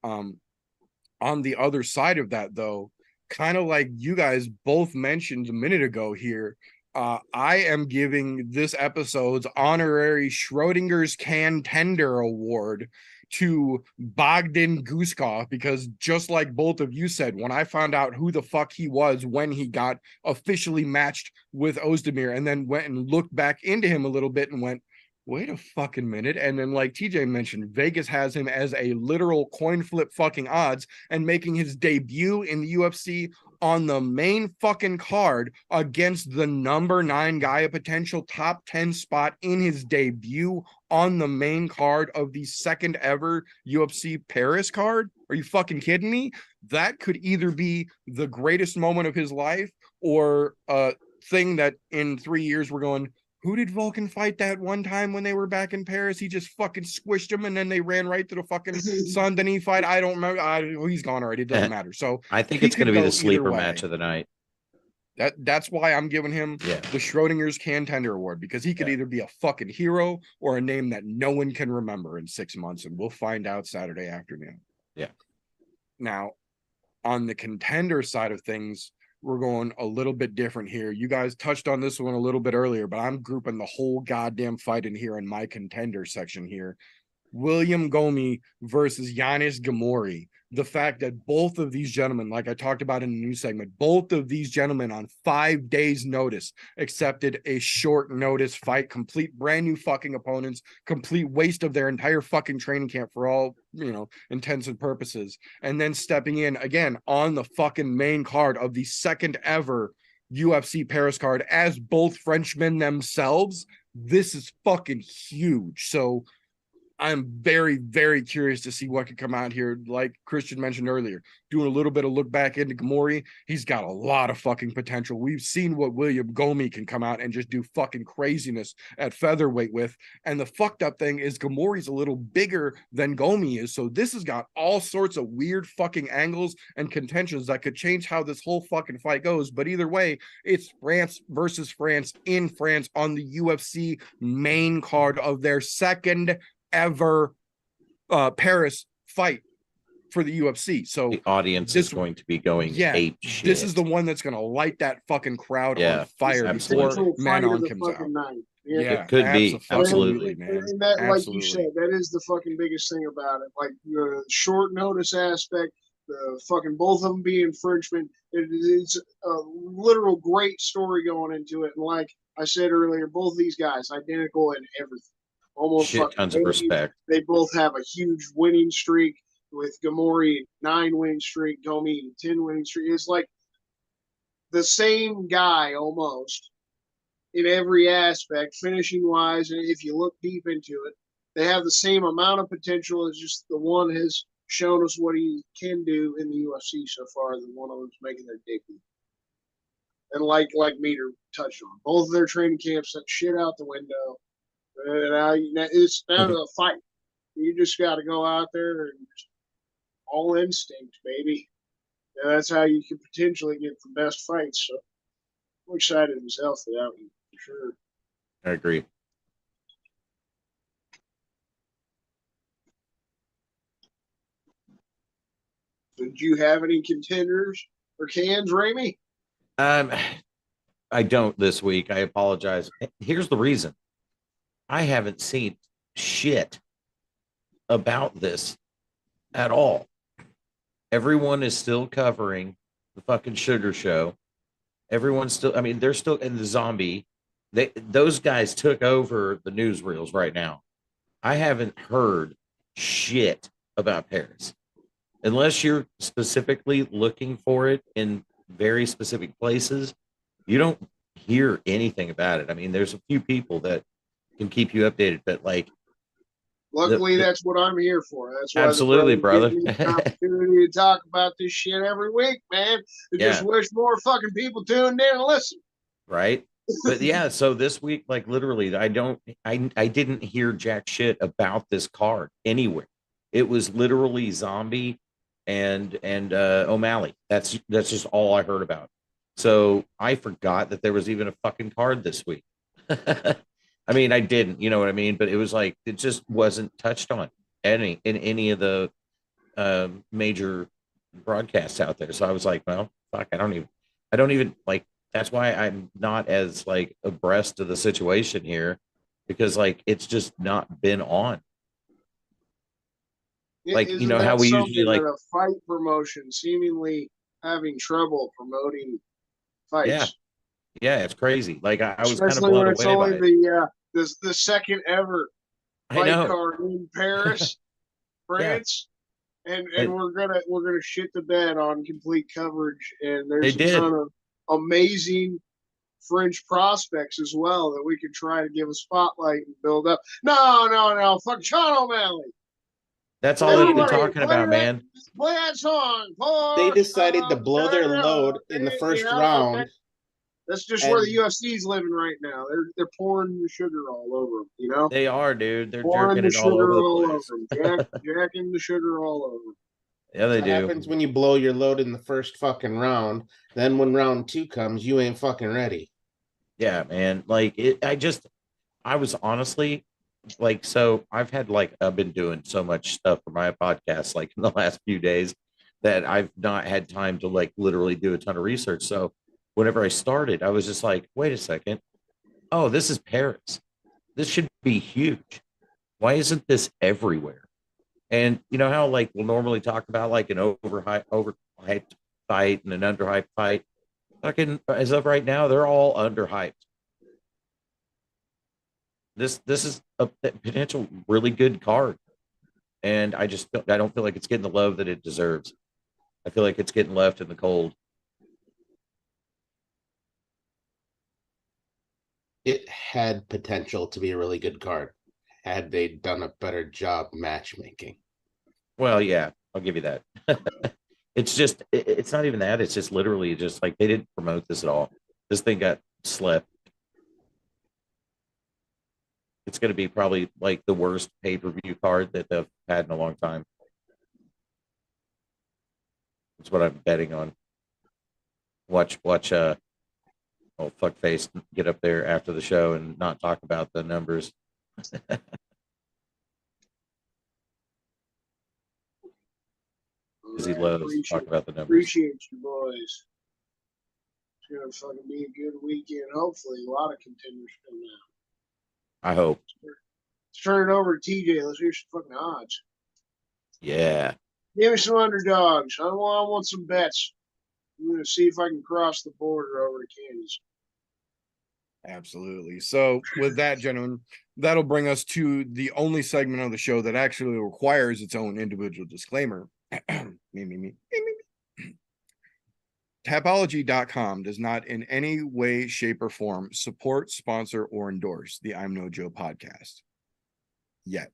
On the other side of that, though, kind of like you guys both mentioned a minute ago here, I am giving this episode's honorary Schrodinger's Contender Award to Bogdan Guskov, because just like both of you said, when I found out who the fuck he was when he got officially matched with Ozdemir, and then went and looked back into him a little bit and went, wait a fucking minute. And then, like TJ mentioned, Vegas has him as a literal coin flip fucking odds, and making his debut in the UFC on the main fucking card against the number 9 guy, a potential top 10 spot in his debut on the main card of the second ever UFC Paris card. Are you fucking kidding me? That could either be the greatest moment of his life, or a thing that in 3 years we're going, who did Vulcan fight that one time when they were back in Paris? He just fucking squished him, and then they ran right to the fucking Saint Denis fight. I don't remember. He's gone already. It doesn't matter. So I think it's going to be the sleeper match of the night. That's why I'm giving him the Schrodinger's Contender Award, because he could either be a fucking hero or a name that no one can remember in 6 months, and we'll find out Saturday afternoon. Yeah. Now, on the contender side of things, we're going a little bit different here. You guys touched on this one a little bit earlier, but I'm grouping the whole goddamn fight in here in my contender section here. William Gomi versus Yanis Gamori. The fact that both of these gentlemen, like I talked about in the news segment, both of these gentlemen on 5 days notice accepted a short notice fight, complete brand new fucking opponents, complete waste of their entire fucking training camp for all, intents and purposes. And then stepping in again on the fucking main card of the second ever UFC Paris card as both Frenchmen themselves. This is fucking huge. So I'm very, very curious to see what could come out here. Like Christian mentioned earlier, doing a little bit of look back into Gamori, he's got a lot of fucking potential. We've seen what William Gomi can come out and just do fucking craziness at featherweight with. And the fucked up thing is Gamori's a little bigger than Gomi is. So this has got all sorts of weird fucking angles and contentions that could change how this whole fucking fight goes. But either way, it's France versus France in France on the UFC main card of their second ever Paris fight for the UFC. So the audience is going to be going ape shit. This is the one that's going to light that fucking crowd on fire before Manon comes out. It could be. Absolutely, man. And that, like you said, that is the fucking biggest thing about it. Like the short notice aspect, the fucking both of them being Frenchmen. It's a literal great story going into it. And like I said earlier, both these guys identical in everything. Almost shit tons of respect. They both have a huge winning streak, with Gamori 9 winning streak, Gomi 10 winning streak. It's like the same guy almost in every aspect, finishing wise. And if you look deep into it, they have the same amount of potential. It's just the one has shown us what he can do in the UFC so far. The one of them's making their debut. And like Meter touched on, both of their training camps sent shit out the window. It's not a fight. You just got to go out there and just all instinct, baby. And that's how you can potentially get the best fights. So I'm excited myself for that one, for sure. I agree. Did you have any contenders or cans, Ramey? I don't this week. I apologize. Here's the reason. I haven't seen shit about this at all. Everyone is still covering the fucking sugar show. Everyone's still, they're still in the zombie. Those guys took over the newsreels right now. I haven't heard shit about Paris. Unless you're specifically looking for it in very specific places, you don't hear anything about it. I mean, there's a few people that can keep you updated, but like, Luckily, that's what I'm here for. That's why absolutely, the brother. gives me the opportunity to talk about this shit every week, man. I just wish more fucking people tuned in and listen. Right. But yeah, so this week, like literally, I didn't hear jack shit about this card anywhere. It was literally Zombie and O'Malley. That's just all I heard about. So I forgot that there was even a fucking card this week. I mean, I didn't, you know what I mean? But it was like it just wasn't touched on in any of the major broadcasts out there. So I was like, well, fuck, I don't even like. That's why I'm not as like abreast of the situation here, because like it's just not been on. Like, Isn't you know how we usually like a fight promotion seemingly having trouble promoting fights. Yeah, it's crazy. Like I was kind of Especially blown when it's away by only it. the second ever I fight know. card in Paris, France. And It- we're gonna shit the bed on complete coverage, and They there's a did. ton of amazing French prospects as well that we could try to give a spotlight and build up. No, fuck Sean O'Malley. That's all they've been Everybody, talking about, man. Play that song. They decided to blow their load in the first round. Okay. That's just where the UFC's living right now. They're pouring the sugar all over them, you know? They are, dude. They're pouring jerking the it all over sugar the all place. over them. Jacking the sugar all over them. Yeah, they What do. happens when you blow your load in the first fucking round? Then when round 2 comes, you ain't fucking ready. Yeah, man. Like I was honestly like, so I've been doing so much stuff for my podcast like in the last few days that I've not had time to like literally do a ton of research. So whenever I started, I was just like, wait a second. Oh, this is Paris. This should be huge. Why isn't this everywhere? And you know how like we'll normally talk about like an overhyped fight and an underhyped fight. Fucking as of right now, they're all underhyped. This is a potential really good card, and I don't feel like it's getting the love that it deserves. I feel like it's getting left in the cold. It had potential to be a really good card had they done a better job matchmaking. Well, yeah, I'll give you that. It's not even that. It's just literally just like they didn't promote this at all. This thing got slept. It's going to be probably like the worst pay-per-view card that they've had in a long time. That's what I'm betting on. Watch fuckface get up there after the show and not talk about the numbers. Because he loves to talk about the numbers. Appreciate you boys. It's gonna fucking be a good weekend. Hopefully, a lot of contenders come out. I hope. Let's turn it over to TJ. Let's hear some fucking odds. Yeah. Give me some underdogs. I want some bets. I'm gonna see if I can cross the border over to Kansas. Absolutely. So, with that, gentlemen, that'll bring us to the only segment of the show that actually requires its own individual disclaimer. me. Tapology.com does not in any way, shape, or form support, sponsor, or endorse the I'm No Joe podcast. Yet.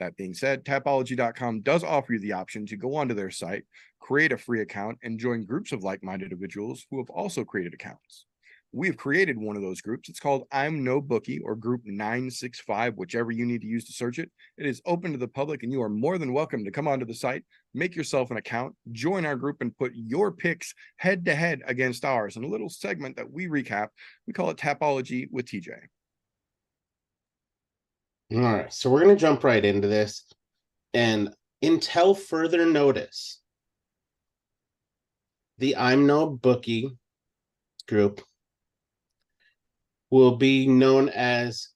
That being said, Tapology.com does offer you the option to go onto their site, create a free account, and join groups of like-minded individuals who have also created accounts. We've created one of those groups. It's called I'm No Bookie or Group 965, whichever you need to use to search it. It is open to the public, and you are more than welcome to come onto the site, make yourself an account, join our group, and put your picks head-to-head against ours in a little segment that we recap. We call it Tapology with TJ. All right, so we're going to jump right into this. And until further notice, the I'm No Bookie group will be known as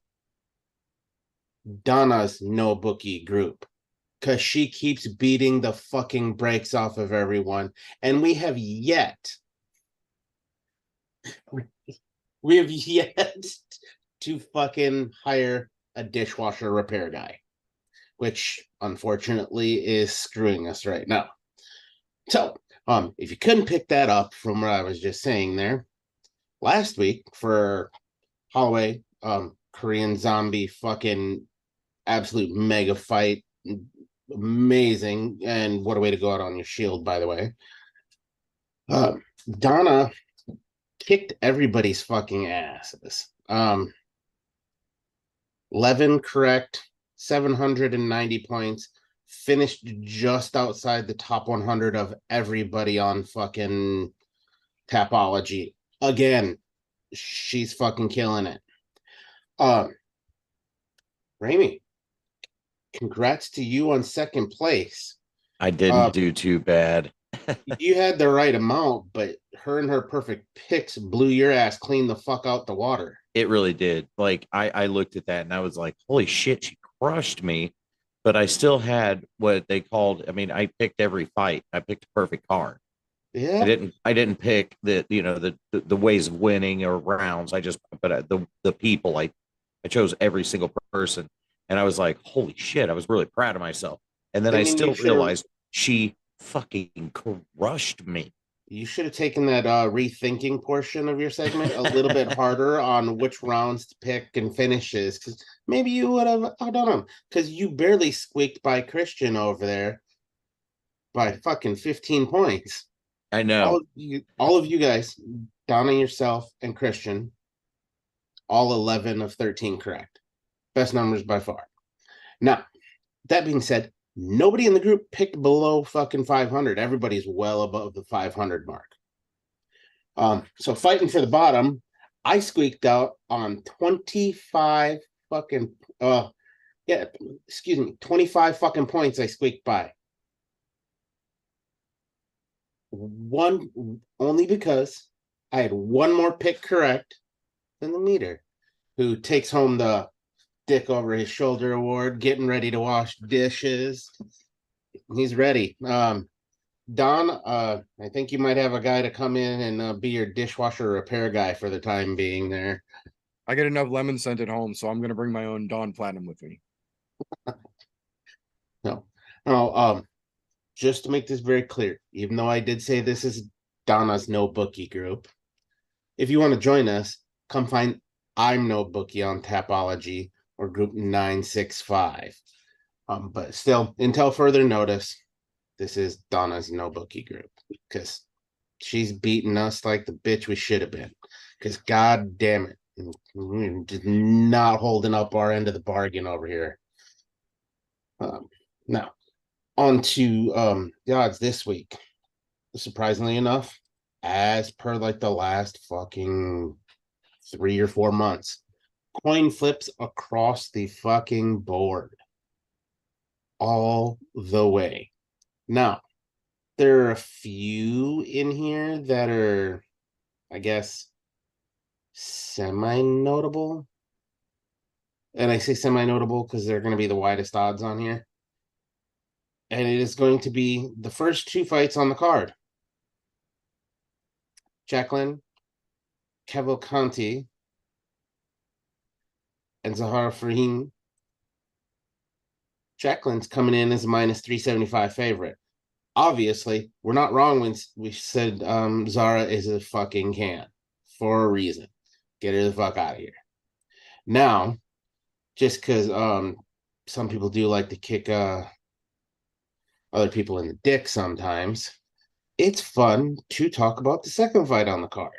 Donna's No Bookie group because she keeps beating the fucking brakes off of everyone. And we have yet to fucking hire a dishwasher repair guy, which unfortunately is screwing us right now. So, if you couldn't pick that up from what I was just saying there, last week for Holloway, Korean Zombie, fucking absolute mega fight. Amazing. And what a way to go out on your shield, by the way. Donna kicked everybody's fucking asses. 11 correct, 790 points, finished just outside the top 100 of everybody on fucking Tapology. Again, she's fucking killing it. Ramy, congrats to you on second place. I didn't do too bad. You had the right amount, but her and her perfect picks blew your ass clean the fuck out the water. It really did. Like I looked at that and I was like, holy shit, she crushed me. But I still had what they called, I mean, I picked every fight. I picked a perfect card. Yeah. I didn't pick the ways of winning or rounds. The people, I chose every single person. And I was like, holy shit, I was really proud of myself. And then I still realized she fucking crushed me. You should have taken that rethinking portion of your segment a little bit harder on which rounds to pick and finishes, because maybe you would have, I don't know, because you barely squeaked by Christian over there by fucking 15 points. I know. All of you guys, Donna, yourself, and Christian, all 11 of 13 correct. Best numbers by far. Now, that being said, nobody in the group picked below fucking 500. Everybody's well above the 500 mark. So fighting for the bottom, I squeaked out on 25 fucking 25 fucking points I squeaked by. One only because I had one more pick correct than the leader, who takes home the dick over his shoulder award, getting ready to wash dishes. He's ready. Don, I think you might have a guy to come in and be your dishwasher repair guy for the time being there. I get enough lemon scent at home, so I'm going to bring my own Dawn Platinum with me. No, just to make this very clear, even though I did say this is Donna's No Bookie group, if you want to join us, come find I'm No Bookie on Tapology or group 965. But still, until further notice, this is Donna's No Bookie group, because she's beating us like the bitch we should have been. Because god damn it, we're just not holding up our end of the bargain over here. Now, on to the odds this week. Surprisingly enough, as per like the last fucking 3 or 4 months, coin flips across the fucking board all the way. Now, there are a few in here that are, I guess, semi-notable. And I say semi-notable because they're going to be the widest odds on here. And it is going to be the first 2 fights on the card. Jacqueline Cavalcanti and Zahara Farheen. Jacqueline's coming in as a minus 375 favorite. Obviously, we're not wrong when we said Zara is a fucking can for a reason. Get her the fuck out of here. Now, just because some people do like to kick other people in the dick sometimes, it's fun to talk about the second fight on the card.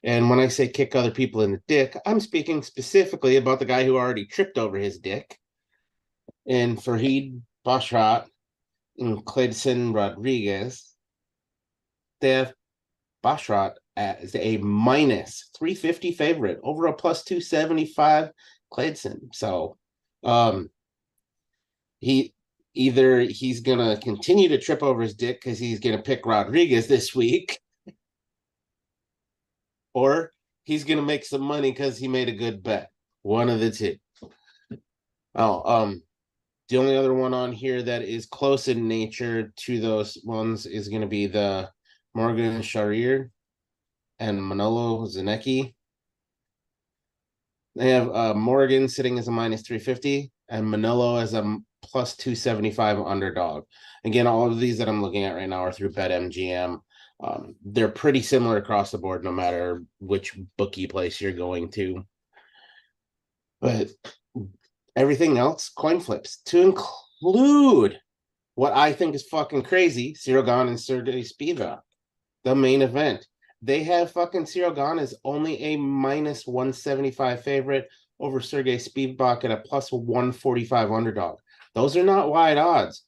And when I say kick other people in the dick, I'm speaking specifically about the guy who already tripped over his dick. And Farhid Bashrat and Cledson Rodriguez, they have Bashrat as a minus 350 favorite over a plus 275 Cledson. So he's gonna continue to trip over his dick because he's gonna pick Rodriguez this week, or he's gonna make some money because he made a good bet. One of the two. The only other one on here that is close in nature to those ones is going to be the Morgan Sharir and Manolo Zanecki. They have Morgan sitting as a minus 350 and Manolo as a plus 275 underdog. Again, all of these that I'm looking at right now are through BetMGM. They're pretty similar across the board, no matter which bookie place you're going to. But everything else, coin flips, to include what I think is fucking crazy, Cyril Gane and Sergey Spivak, the main event. They have fucking Cyril Gane as only a minus 175 favorite over Sergey Spivak at a plus 145 underdog. Those are not wide odds.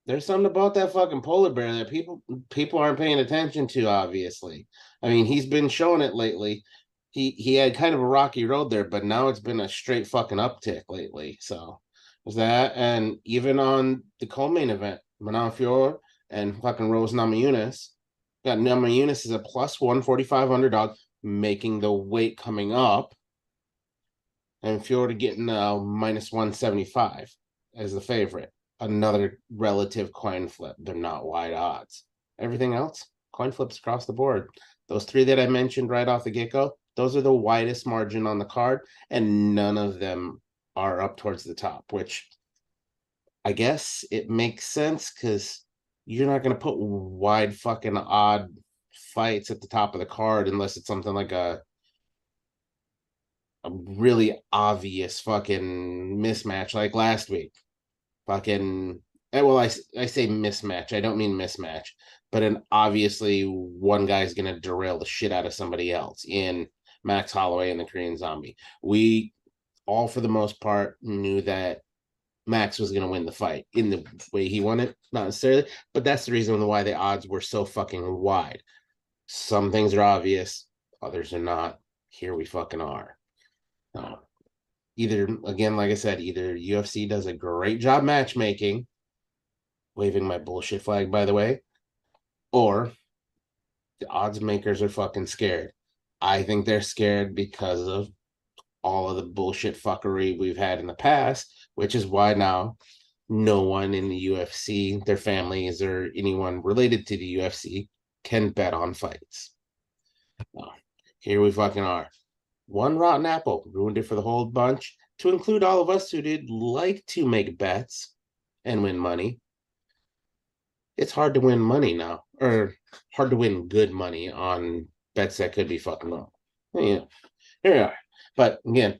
There's something about that fucking polar bear that people aren't paying attention to, obviously. I mean, he's been showing it lately. He had kind of a rocky road there, but now it's been a straight fucking uptick lately. So there's that. And even on the co-main event, Manon Fior and fucking Rose Namajunas, got Namajunas as a plus 145 underdog, making the weight coming up. And Fior getting minus 175 as the favorite. Another relative coin flip. They're not wide odds. Everything else, coin flips across the board. Those three that I mentioned right off the get-go, those are the widest margin on the card, and none of them are up towards the top, which I guess it makes sense because you're not going to put wide fucking odd fights at the top of the card unless it's something like a really obvious fucking mismatch like last week. Fucking, well, I say mismatch. I don't mean mismatch, but obviously one guy's going to derail the shit out of somebody else in Max Holloway and the Korean Zombie. We all, for the most part, knew that Max was going to win the fight in the way he won it, not necessarily, but that's the reason why the odds were so fucking wide. Some things are obvious, others are not. Here we fucking are. Either, again, like I said, either UFC does a great job matchmaking, waving my bullshit flag, by the way, or the odds makers are fucking scared. I think they're scared because of all of the bullshit fuckery we've had in the past, which is why now no one in the UFC, their families, or anyone related to the UFC can bet on fights. Here we fucking are. One rotten apple ruined it for the whole bunch, to include all of us who did like to make bets and win money. It's hard to win money now, or hard to win good money on bets that could be fucking wrong. Yeah, here we are. But again,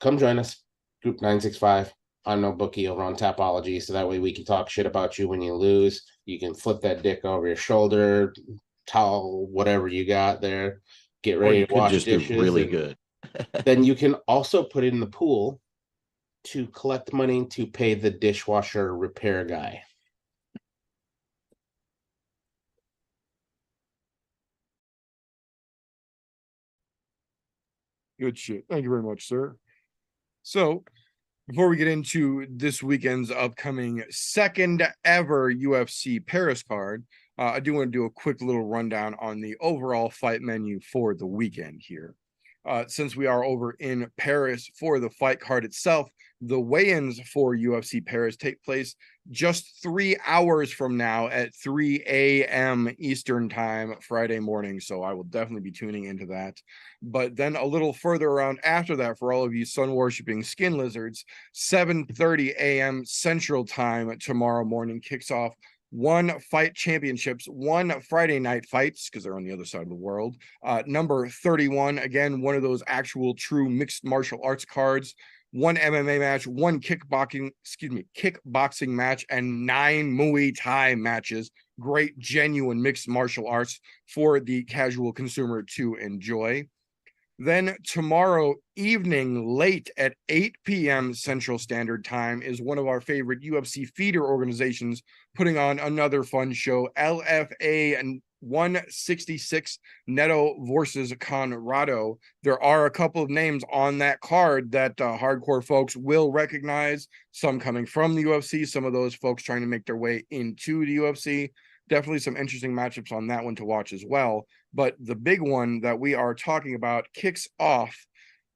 come join us, Group 965. I'm no bookie over on Tapology, so that way we can talk shit about you when you lose. You can flip that dick over your shoulder, towel, whatever you got there. Get ready to wash dishes. Do really good. Then you can also put it in the pool to collect money to pay the dishwasher repair guy. Good shit. Thank you very much, sir. So, before we get into this weekend's upcoming second ever UFC Paris card, I do want to do a quick little rundown on the overall fight menu for the weekend here. Since we are over in Paris for the fight card itself, the weigh-ins for UFC Paris take place just 3 hours from now at 3 a.m. Eastern time Friday morning. So I will definitely be tuning into that. But then a little further around after that, for all of you sun-worshipping skin lizards, 7:30 a.m. Central time tomorrow morning kicks off One Fight Championships, one Friday night fights, because they're on the other side of the world. Number 31, again, one of those actual true mixed martial arts cards. One MMA match, one kickboxing match, and 9 Muay Thai matches. Great, genuine mixed martial arts for the casual consumer to enjoy. Then tomorrow evening, late at 8 p.m. Central Standard Time, is one of our favorite UFC-feeder organizations putting on another fun show, LFA and 166 NetoVsConrado. There are a couple of names on that card that hardcore folks will recognize, some coming from the UFC, some of those folks trying to make their way into the UFC. Definitely some interesting matchups on that one to watch as well. But the big one that we are talking about kicks off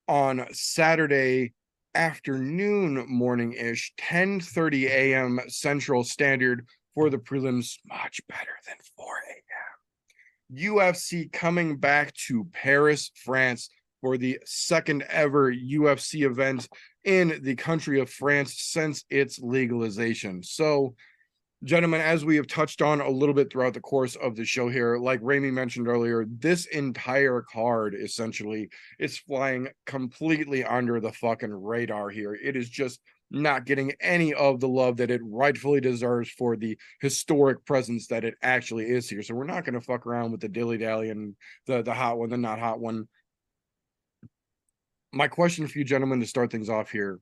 on Saturday afternoon, morning-ish, 10:30 a.m. Central Standard for the prelims, much better than 4 a.m. UFC coming back to Paris, France for the second ever UFC event in the country of France since its legalization. So Gentlemen, as we have touched on a little bit throughout the course of the show here, like Ramey mentioned earlier, this entire card essentially is flying completely under the fucking radar here. It is just not getting any of the love that it rightfully deserves for the historic presence that it actually is here. So we're not going to fuck around with the dilly-dally and the hot one, the not hot one. My question for you gentlemen to start things off here: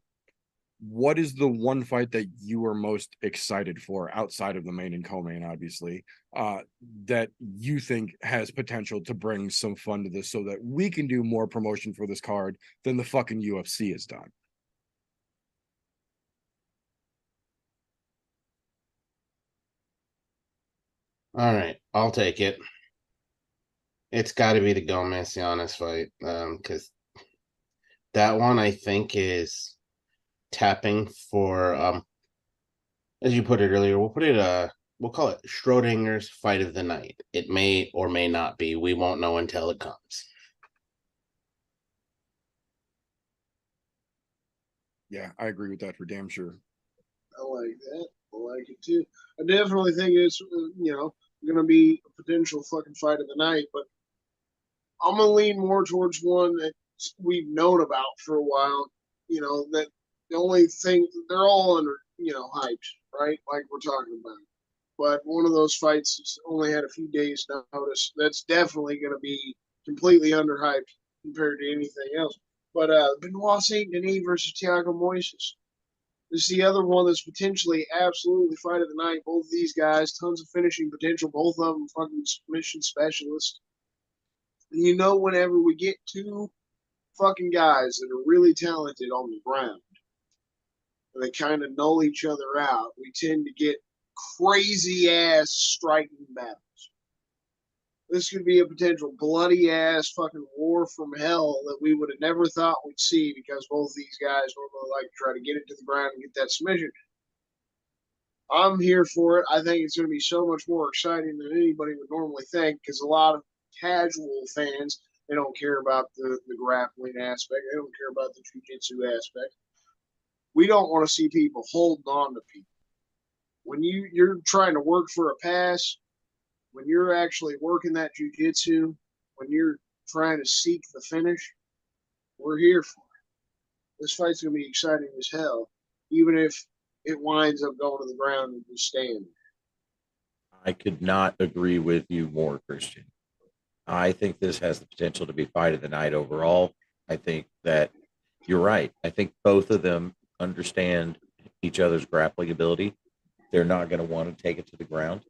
what is the one fight that you are most excited for outside of the main and co-main, obviously, that you think has potential to bring some fun to this so that we can do more promotion for this card than the fucking UFC has done? All right, I'll take it. It's got to be the Gomez-Giannis fight, because that one I think is tapping for, as you put it earlier, we'll call it Schrodinger's fight of the night. It may or may not be. We won't know until it comes. Yeah, I agree with that for damn sure. I like that. I like it too. I definitely think it's going to be a potential fucking fight of the night, but I'm going to lean more towards one that we've known about for a while. That the only thing, they're all under hyped, right? Like we're talking about. But one of those fights has only had a few days notice. That's definitely going to be completely underhyped compared to anything else. But Benoit Saint Denis versus Thiago Moises. This is the other one that's potentially absolutely fight of the night. Both of these guys, tons of finishing potential. Both of them fucking submission specialists. And whenever we get two fucking guys that are really talented on the ground, and they kind of null each other out, we tend to get crazy ass striking battles. This could be a potential bloody ass fucking war from hell that we would have never thought we'd see, because both of these guys normally like to try to get it to the ground and get that submission. I'm here for it. I think it's going to be so much more exciting than anybody would normally think, because a lot of casual fans, they don't care about the grappling aspect. They don't care about the jiu-jitsu aspect. We don't want to see people holding on to people. When you're trying to work for a pass, when you're actually working that jiu-jitsu, when you're trying to seek the finish, we're here for it. This fight's going to be exciting as hell, even if it winds up going to the ground and just staying. I could not agree with you more, Christian. I think this has the potential to be fight of the night overall. I think that you're right. I think both of them understand each other's grappling ability. They're not going to want to take it to the ground.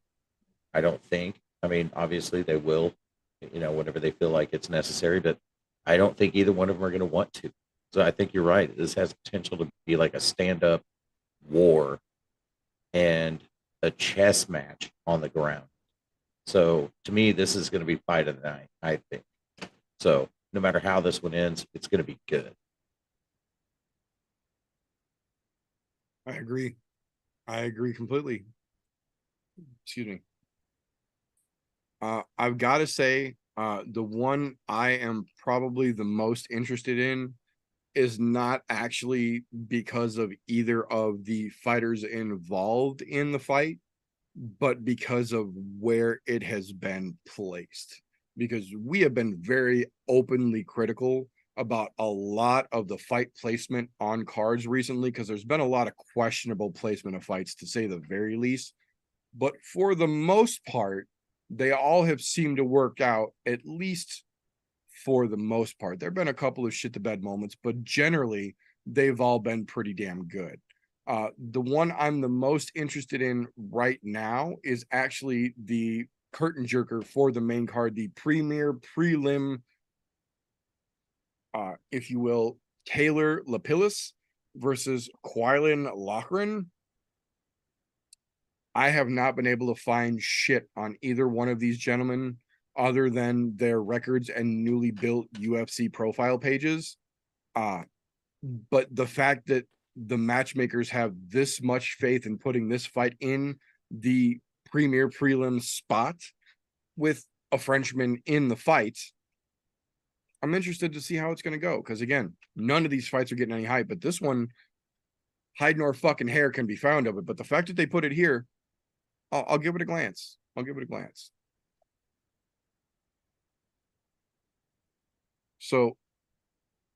I don't think. I mean, obviously they will, whenever they feel like it's necessary, but I don't think either one of them are going to want to. So I think you're right. This has potential to be like a stand-up war and a chess match on the ground. So to me, this is going to be fight of the night, I think. So no matter how this one ends, it's going to be good. I agree. I agree completely. Excuse me. I've got to say, the one I am probably the most interested in is not actually because of either of the fighters involved in the fight, but because of where it has been placed. Because we have been very openly critical about a lot of the fight placement on cards recently, because there's been a lot of questionable placement of fights, to say the very least. But for the most part, they all have seemed to work out, at least for the most part. There have been a couple of shit the bed moments, but generally they've all been pretty damn good. The one I'm the most interested in right now is actually the curtain jerker for the main card, the premier prelim, if you will, Taylor Lapilus versus Quilin Loughran. I have not been able to find shit on either one of these gentlemen other than their records and newly built UFC profile pages. But the fact that the matchmakers have this much faith in putting this fight in the premier prelim spot with a Frenchman in the fight, I'm interested to see how it's going to go. Because again, none of these fights are getting any hype, but this one, hide nor fucking hair can be found of it. But the fact that they put it here, I'll give it a glance. I'll give it a glance. So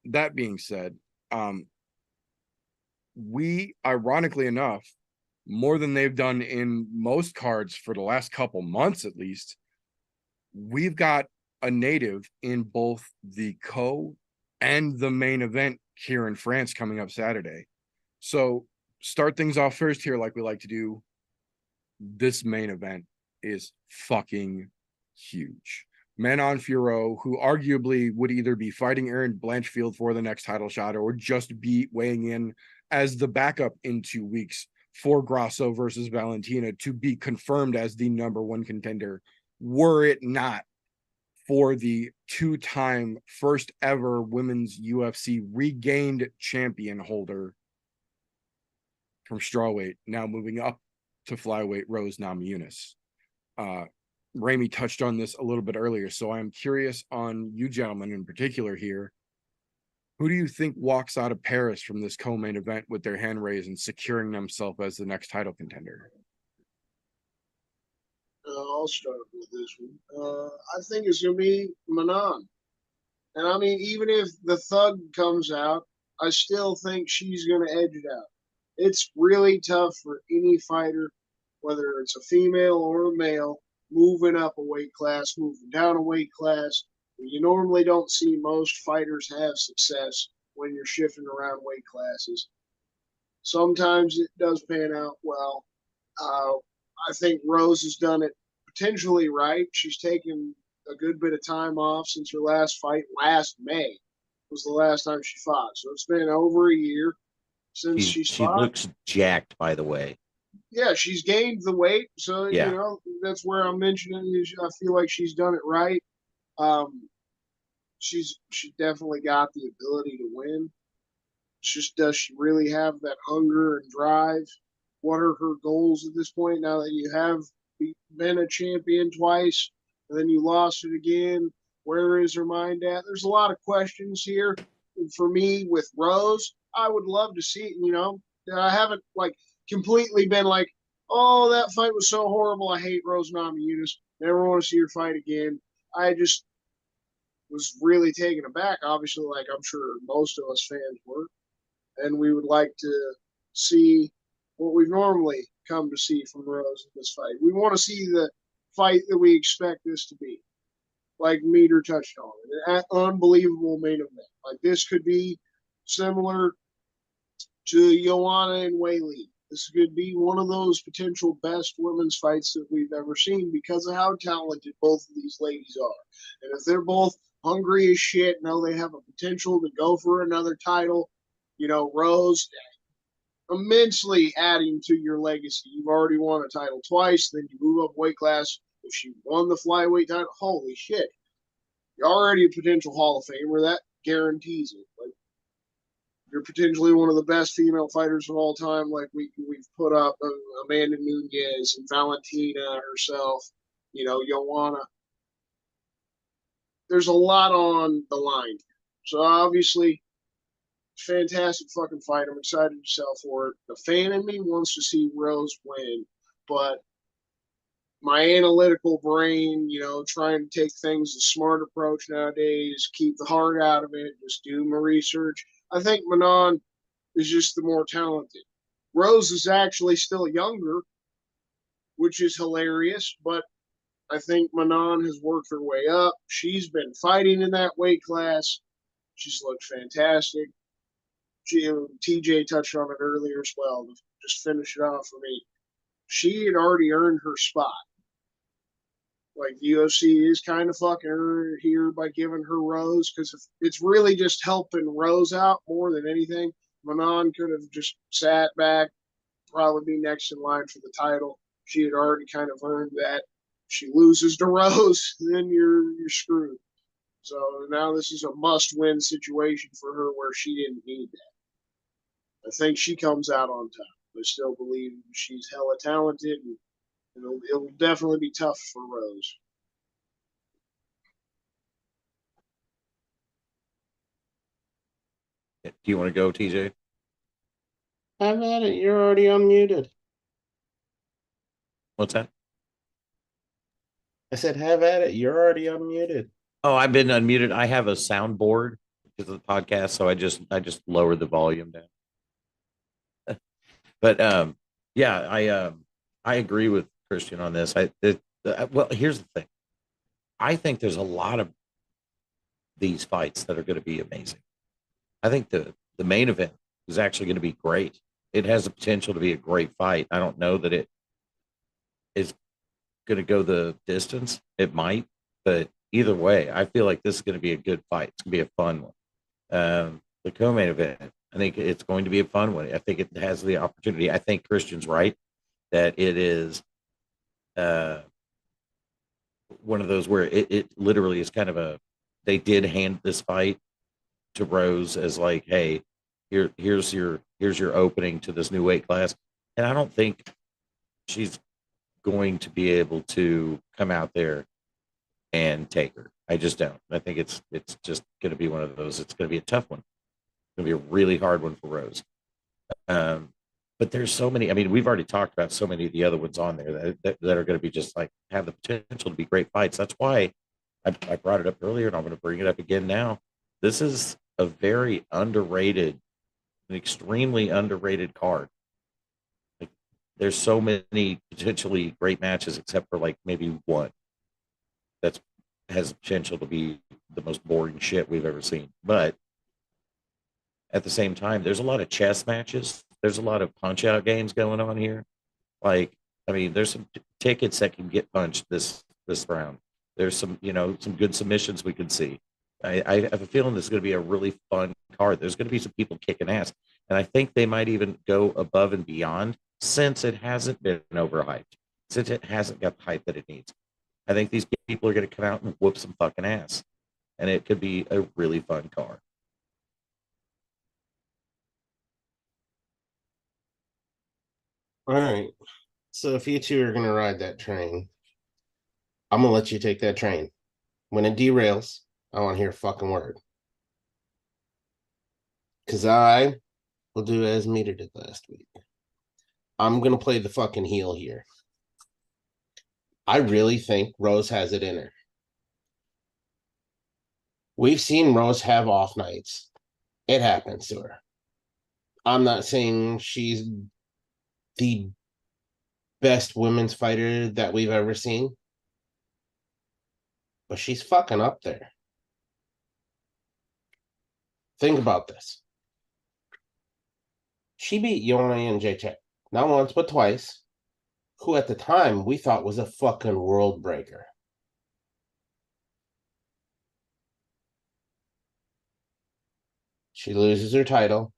that being said, we, ironically enough, more than they've done in most cards for the last couple months at least, we've got a native in both the co and the main event here in France coming up Saturday. So start things off first here, like we like to do. This main event is fucking huge. Manon Fiorot, who arguably would either be fighting Erin Blanchfield for the next title shot or just be weighing in as the backup in 2 weeks for Grasso versus Valentina to be confirmed as the number one contender, were it not for the two-time first ever women's UFC regained champion holder from strawweight, now moving up to flyweight, Rose Namajunas. Rami touched on this a little bit earlier, so I'm curious on you gentlemen in particular here. Who do you think walks out of Paris from this co-main event with their hand raised and securing themselves as the next title contender? I'll start with this one. I think it's going to be Manon. And I mean, even if the thug comes out, I still think she's going to edge it out. It's really tough for any fighter, whether it's a female or a male, moving up a weight class, moving down a weight class. You normally don't see most fighters have success when you're shifting around weight classes. Sometimes it does pan out well. I think Rose has done it potentially right. She's taken a good bit of time off since her last fight. Last May was the last time she fought. So it's been over a year since she's she fought. looks jacked, by the way. Yeah, she's gained the weight. So, Yeah. you know, that's where I'm mentioning is I feel like she's done it right. She definitely got the ability to win. It's just, does she really have that hunger and drive? What are her goals at this point now that you have been a champion twice and then you lost it again? Where is her mind at? There's a lot of questions here. And for me, with Rose, I would love to see, you know, I haven't like completely been like, oh, that fight was so horrible. I hate Rose Namajunas. Never want to see her fight again. I just was really taken aback, obviously, like I'm sure most of us fans were. And we would like to see what we've normally come to see from Rose in this fight. We want to see the fight that we expect this to be, like Meter touched on. An unbelievable main event. Like this could be similar to Joanna and Weili. This could be one of those potential best women's fights that we've ever seen because of how talented both of these ladies are. And if they're both hungry as shit, know they have a potential to go for another title, you know, Rose immensely adding to your legacy. You've already won a title twice, then you move up weight class. If she won the flyweight title, holy shit. You're already a potential Hall of Famer. That guarantees it. Like, you're potentially one of the best female fighters of all time. Like we've put up Amanda Nunes and Valentina herself, you know, Joanna. There's a lot on the line. So obviously, fantastic fucking fight. I'm excited to sell for it. The fan in me wants to see Rose win, but my analytical brain, you know, trying to take things a smart approach nowadays, keep the heart out of it, just do my research. I think Manon is just the more talented. Rose is actually still younger, which is hilarious, but I think Manon has worked her way up. She's been fighting in that weight class. She's looked fantastic. TJ touched on it earlier as well. To just finish it off for me. She had already earned her spot. Like the UFC is kind of fucking her here by giving her Rose because it's really just helping Rose out more than anything. Manon could have just sat back, probably be next in line for the title. She had already kind of earned that. She loses to Rose, then you're screwed. So now this is a must-win situation for her where she didn't need that. I think she comes out on top. I still believe she's hella talented, and it'll definitely be tough for Rose. Do you want to go, TJ? Have at it. You're already unmuted. What's that? I said, have at it. You're already unmuted. Oh, I've been unmuted. I have a soundboard because of the podcast, so I just lowered the volume down. But yeah, I agree with Christian on this. Well, here's the thing. I think there's a lot of these fights that are going to be amazing. I think the main event is actually going to be great. It has the potential to be a great fight. I don't know that it is going to go the distance. It might, but either way, I feel like this is going to be a good fight. It's going to be a fun one. The co-main event, I think it's going to be a fun one. I think it has the opportunity. I think Christian's right that it is one of those where it literally is kind of they did hand this fight to Rose as like, hey, here's your opening to this new weight class. And I don't think she's going to be able to come out there and take her. I just don't. I think it's just going to be one of those. It's going to be a tough one. It's going to be a really hard one for Rose. But there's so many. I mean, we've already talked about so many of the other ones on there that are going to be just like have the potential to be great fights. That's why I brought it up earlier, and I'm going to bring it up again now. This is a very underrated, an extremely underrated card. Like, there's so many potentially great matches, except for like maybe one that's has potential to be the most boring shit we've ever seen. But at the same time, there's a lot of chess matches. There's a lot of punch out games going on here. Like, I mean, there's some tickets that can get punched this round. There's some, some good submissions we can see. I have a feeling this is going to be a really fun card. There's going to be some people kicking ass. And I think they might even go above and beyond since it hasn't been overhyped, since it hasn't got the hype that it needs. I think these people are going to come out and whoop some fucking ass. And it could be a really fun card. All right. So if you two are going to ride that train, I'm going to let you take that train. When it derails, I want to hear a fucking word. Because I will do as Meter did last week. I'm going to play the fucking heel here. I really think Rose has it in her. We've seen Rose have off nights. It happens to her. I'm not saying she's the best women's fighter that we've ever seen, but she's fucking up there. Think about this. She beat Joanna and JJ, not once, but twice, who at the time we thought was a fucking world breaker. She loses her title.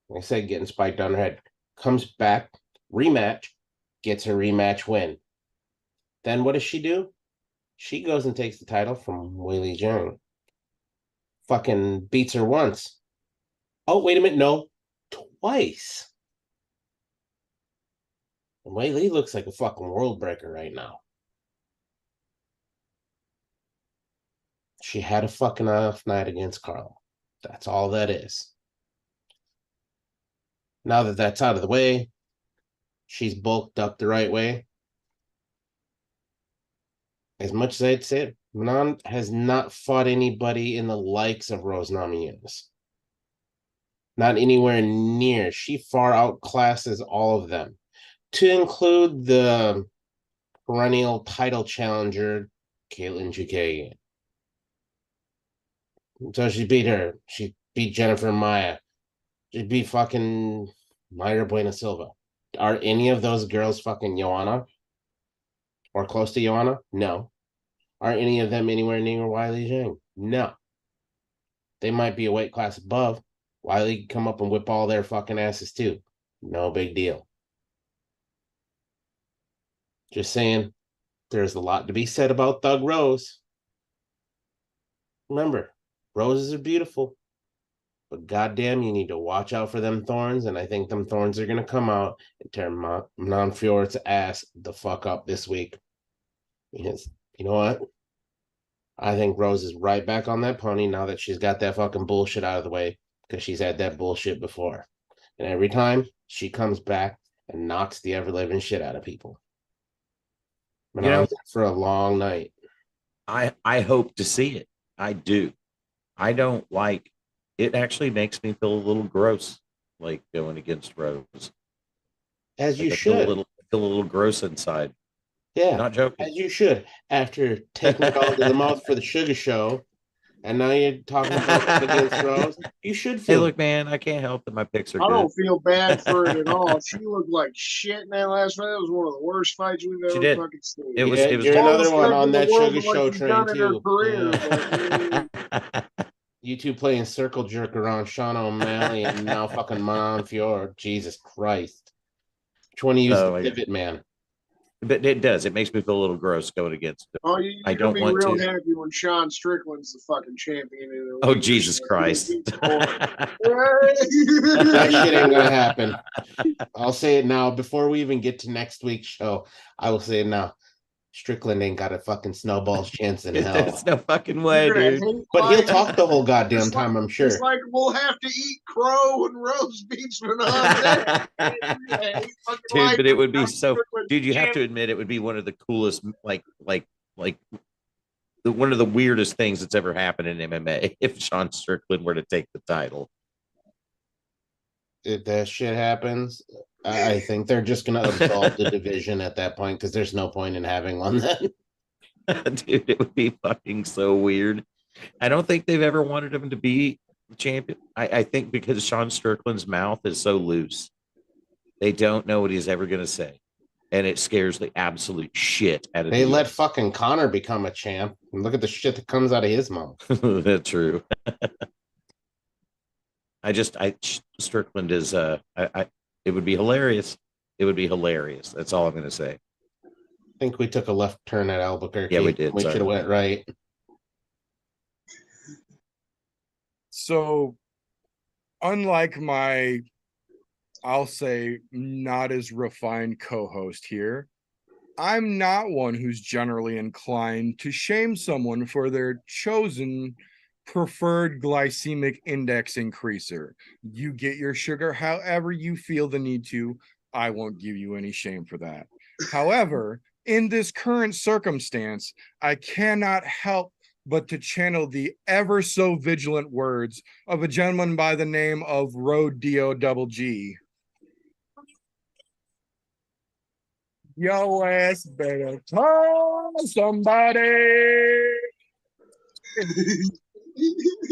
Like I said, getting spiked on her head. Comes back, rematch, gets her rematch win. Then what does she do? She goes and takes the title from Weili Zhang. Fucking beats her once. Oh, wait a minute. No, twice. And Weili looks like a fucking world breaker right now. She had a fucking off night against Carl. That's all that is. Now that that's out of the way, she's bulked up the right way. As much as I'd say, Manon has not fought anybody in the likes of Rose Namajunas. Not anywhere near. She far outclasses all of them. To include the perennial title challenger, Caitlin Chukagian. So she beat her. She beat Jennifer Maya. She beat fucking Mayra Buena Silva. Are any of those girls fucking Joanna? Or close to Joanna? No. Are any of them anywhere near Weili Zhang? No. They might be a weight class above. Weili can come up and whip all their fucking asses too. No big deal. Just saying, there's a lot to be said about Thug Rose. Remember, roses are beautiful, but goddamn, you need to watch out for them thorns, and I think them thorns are going to come out and tear Manon Fiorot's ass the fuck up this week. Because, you know what? I think Rose is right back on that pony now that she's got that fucking bullshit out of the way, because she's had that bullshit before. And every time, she comes back and knocks the ever-living shit out of people. But You I know, was in for a long night. I hope to see it. I do. I don't like it. Actually makes me feel a little gross, like going against Rose. As Like you should. feel a little gross inside. Yeah, Not joking. as you should. After taking it all to the mouth for the sugar show, and now you're talking about going against Rose, you should Hey, feel look, man, I can't help that my picks are I good. don't feel bad for it at all. She looked like shit in that last fight. It was one of the worst fights we've She ever did. fucking seen. It was Yeah, it was you're definitely another All the one respect on in the that world sugar for what show she's train done in her too. career, Yeah. but You two playing circle jerk around Sean O'Malley and now fucking Monfiore. Jesus Christ. Which one of you is the oh yeah. pivot man? But it does. It makes me feel a little gross going against it. oh, I you're gonna don't be want real to. happy when Sean Strickland's the fucking champion in a Oh week or Jesus so. He Christ. beats Boyd. That shit ain't gonna happen. I'll say it now. Before we even get to next week's show, I will say it now. Strickland ain't got a fucking snowball's chance in hell. There's no fucking way, You're gonna dude. hate But he'll fighting. talk the whole goddamn It's like, time, I'm it's sure. like we'll have to eat crow when Rose beats Fernandez. Dude, but it would be so. Dude, you have to admit it would be one of the coolest, one of the weirdest things that's ever happened in MMA if Sean Strickland were to take the title. If that shit happens, I think they're just gonna absolve the division at that point because there's no point in having one then. Dude, it would be fucking so weird. I don't think they've ever wanted him to be the champion. I think because Sean Strickland's mouth is so loose, they don't know what he's ever going to say. And it scares the absolute shit out of They let UFC. fucking Connor become a champ. And look at the shit that comes out of his mouth. That's true. Strickland is, it would be hilarious. It would be hilarious. That's all I'm going to say. I think we took a left turn at Albuquerque. Yeah, we did. We should have went right. So, unlike my, I'll say, not as refined co host here, I'm not one who's generally inclined to shame someone for their chosen preferred glycemic index increaser. You get your sugar however you feel the need to. I won't give you any shame for that. However, in this current circumstance, I cannot help but to channel the ever so vigilant words of a gentleman by the name of Rodeo Double G. Yo ass better call somebody.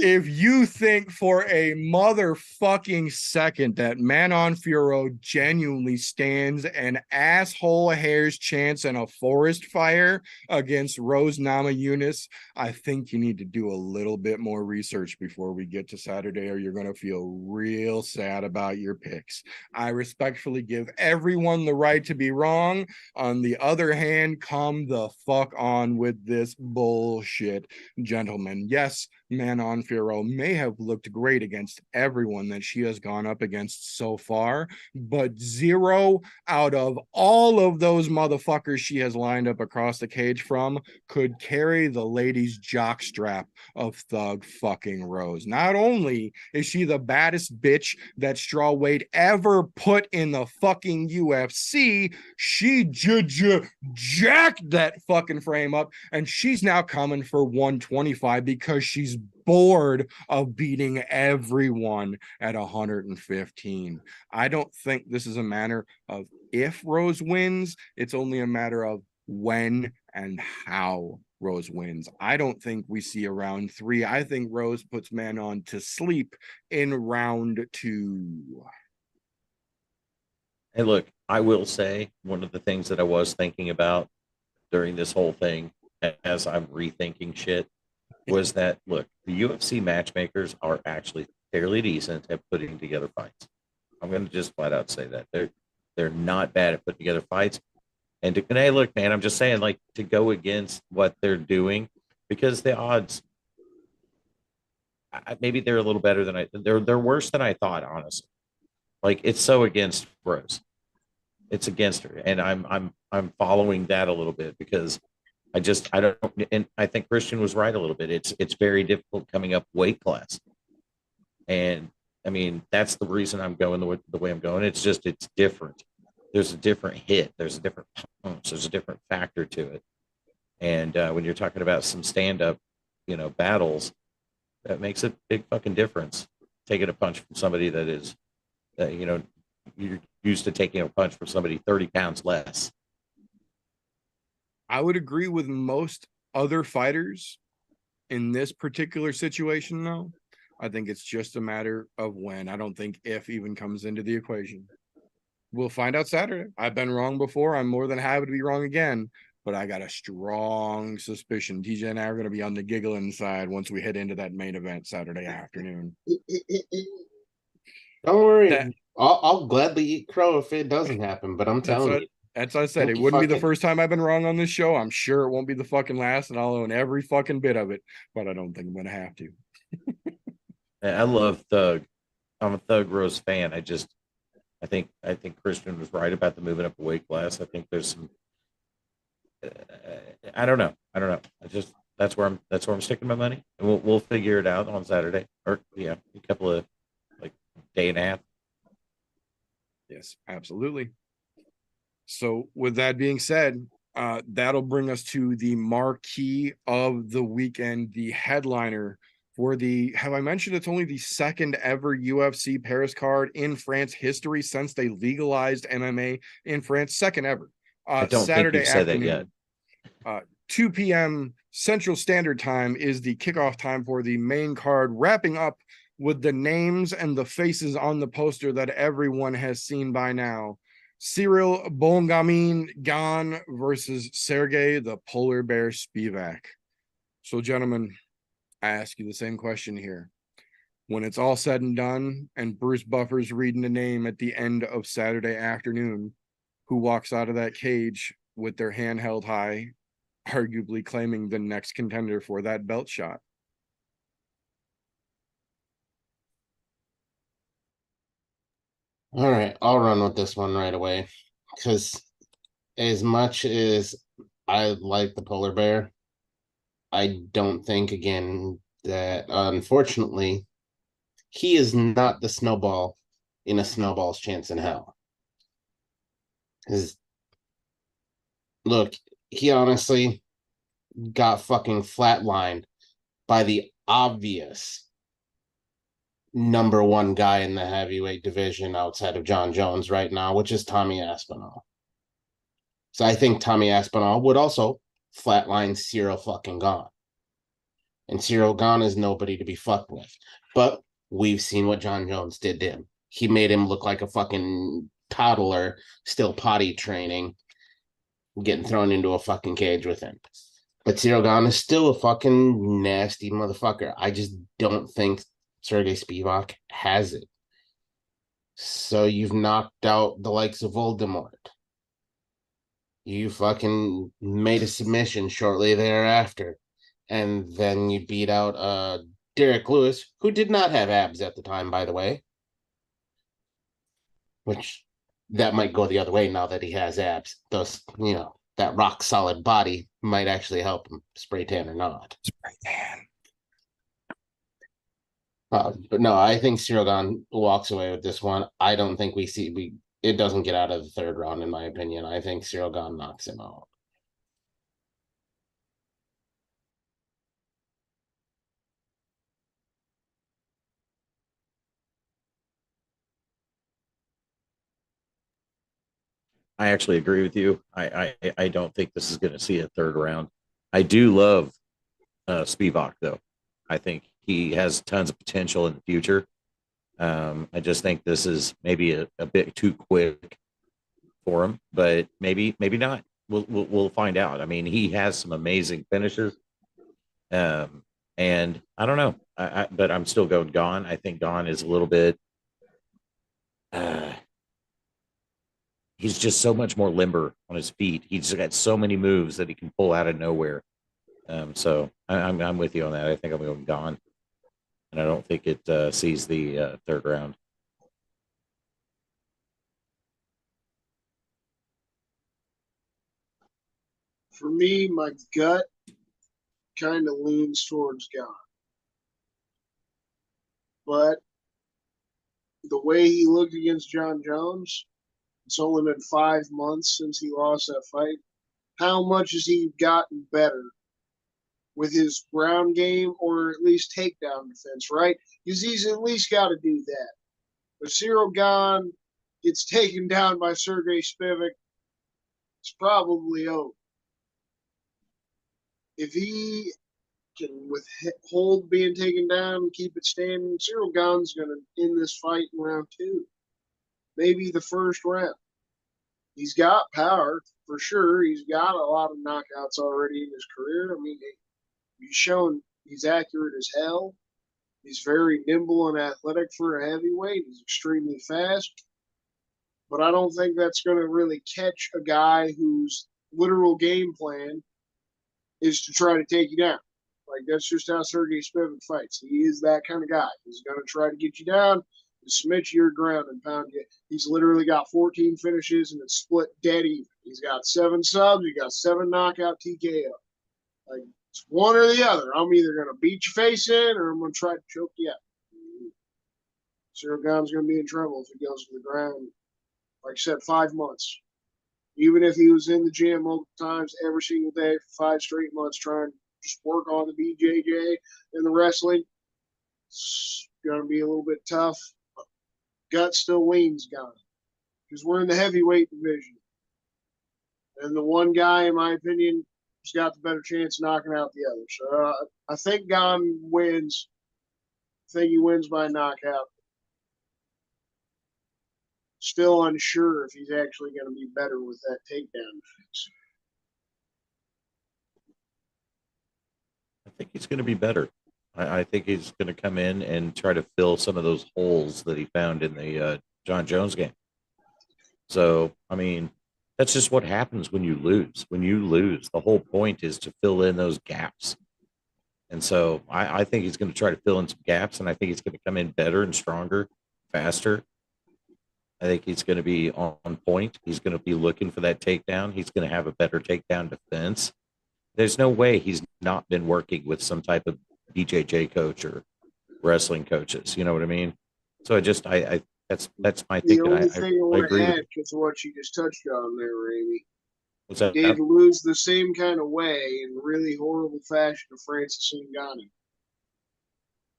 If you think for a motherfucking second that Manon Furo genuinely stands an asshole hair's chance in a forest fire against Rose Namajunas, I think you need to do a little bit more research before we get to Saturday, or you're going to feel real sad about your picks. I respectfully give everyone the right to be wrong. On the other hand, come the fuck on with this bullshit, gentlemen. Yes, Manon Furo may have looked great against everyone that she has gone up against so far, but 0 out of all of those motherfuckers she has lined up across the cage from could carry the lady's jockstrap of Thug fucking Rose. Not only is she the baddest bitch that strawweight ever put in the fucking UFC, she jacked that fucking frame up, and she's now coming for 125 because she's bored of beating everyone at 115. I don't think this is a matter of if Rose wins, it's only a matter of when and how Rose wins. I don't think we see a round 3. I think Rose puts Manon to sleep in round 2. Hey, look, I will say one of the things that I was thinking about during this whole thing as I'm rethinking shit was that, look, the UFC matchmakers are actually fairly decent at putting together fights. I'm going to just flat out say that. They're not bad at putting together fights. And hey, look, man, I'm just saying, like, to go against what they're doing, because the odds, maybe they're a little better than they're worse than I thought, honestly. Like, it's so against Rose. It's against her. And I'm following that a little bit because I don't, and I think Christian was right a little bit. It's very difficult coming up weight class. And I mean, that's the reason I'm going the way I'm going. It's different. there's a different hit, there's a different punch, there's a different factor to it. And when you're talking about some stand-up, battles, that makes a big fucking difference. Taking a punch from somebody that is, you're used to taking a punch from somebody 30 pounds less. I would agree with most other fighters in this particular situation, though. I think it's just a matter of when. I don't think if even comes into the equation. We'll find out Saturday. I've been wrong before. I'm more than happy to be wrong again, but I got a strong suspicion TJ and I are going to be on the giggling side once we head into that main event Saturday afternoon. Don't worry. That- I'll gladly eat crow if it doesn't happen, but I'm telling you. That's what I said. It wouldn't be the first time I've been wrong on this show. I'm sure it won't be the fucking last, and I'll own every fucking bit of it, but I don't think I'm going to have to. I love Thug. I'm a Thug Rose fan. I think Christian was right about the moving up a weight class. I think there's some. I don't know. That's where I'm sticking my money, and we'll figure it out on Saturday, or a couple of day and a half. Yes, absolutely. So with that being said, that'll bring us to the marquee of the weekend, the headliner for have I mentioned it's only the second ever UFC Paris card in France history since they legalized MMA in France, second ever. I don't Saturday think you've said that yet. 2 p.m. Central Standard Time is the kickoff time for the main card, wrapping up with the names and the faces on the poster that everyone has seen by now. Cyril Bongamin Gane versus Sergey the Polar Bear Spivac. So, gentlemen, I ask you the same question here. When it's all said and done, and Bruce Buffer's reading the name at the end of Saturday afternoon, who walks out of that cage with their hand held high, arguably claiming the next contender for that belt shot? All right, I'll run with this one right away. Because as much as I like the polar bear, I don't think, again, that unfortunately, he is not the snowball in a snowball's chance in hell. Because, look, he honestly got fucking flatlined by the obvious number one guy in the heavyweight division outside of John Jones right now, which is Tommy Aspinall. So I think Tommy Aspinall would also flatline Cyril fucking Gane. And Cyril Gane is nobody to be fucked with. But we've seen what John Jones did to him. He made him look like a fucking toddler, still potty training, getting thrown into a fucking cage with him. But Cyril Gane is still a fucking nasty motherfucker. I just don't think Sergey Spivak has it. So you've knocked out the likes of Voldemort. You fucking made a submission shortly thereafter. And then you beat out Derek Lewis, who did not have abs at the time, by the way. Which that might go the other way now that he has abs. Thus, that rock solid body might actually help him, spray tan or not. Spray tan. But no, I think Cyril Gane walks away with this one. I don't think it doesn't get out of the third round, in my opinion. I think Cyril Gane knocks him out. I actually agree with you. I don't think this is going to see a third round. I do love Spivak, though. I think he has tons of potential in the future. I just think this is maybe a bit too quick for him, but maybe not. We'll find out. I mean, he has some amazing finishes, and I don't know. But I'm still going Gane. I think Gane is a little bit. He's just so much more limber on his feet. He's got so many moves that he can pull out of nowhere. So I'm with you on that. I think I'm going Gane, and I don't think it sees the third round. For me, my gut kind of leans towards Gane. But the way he looked against John Jones, It's only been 5 months since he lost that fight. How much has he gotten better with his ground game or at least takedown defense, right? Because he's at least got to do that. If Cyril Gane gets taken down by Sergey Spivak, it's probably over. If he can withhold being taken down and keep it standing, Cyril Gane's going to end this fight in round 2, maybe the first round. He's got power for sure. He's got a lot of knockouts already in his career. I mean, he's shown he's accurate as hell. He's very nimble and athletic for a heavyweight. He's extremely fast. But I don't think that's going to really catch a guy whose literal game plan is to try to take you down. Like, that's just how Sergey Spivak fights. He is that kind of guy. He's going to try to get you down, submit you your ground, and pound you. He's literally got 14 finishes, and it's split dead even. He's got 7 subs. He got 7 knockout TKO. Like, it's one or the other. I'm either going to beat your face in or I'm going to try to choke you out. Cyril Gane's going to be in trouble if he goes to the ground. Like I said, 5 months. Even if he was in the gym multiple times every single day for 5 straight months trying to just work on the BJJ and the wrestling, it's going to be a little bit tough. Gut still leans Gane because we're in the heavyweight division. And the one guy, in my opinion, has got the better chance of knocking out the other. So I think Gane wins. I think he wins by knockout. Still unsure if he's actually going to be better with that takedown defense. I think he's going to be better. I think he's going to come in and try to fill some of those holes that he found in the John Jones game. So, I mean, that's just what happens when you lose. When you lose, the whole point is to fill in those gaps. And so I think he's going to try to fill in some gaps, and I think he's going to come in better and stronger, faster. I think he's going to be on point. He's going to be looking for that takedown. He's going to have a better takedown defense. There's no way he's not been working with some type of BJJ coach or wrestling coaches. You know what I mean? So I that's my The thinking. only thing I I want agree to with add, because of what you just touched on there, Amy, what's that? did lose the same kind of way in really horrible fashion to Francis Ngannou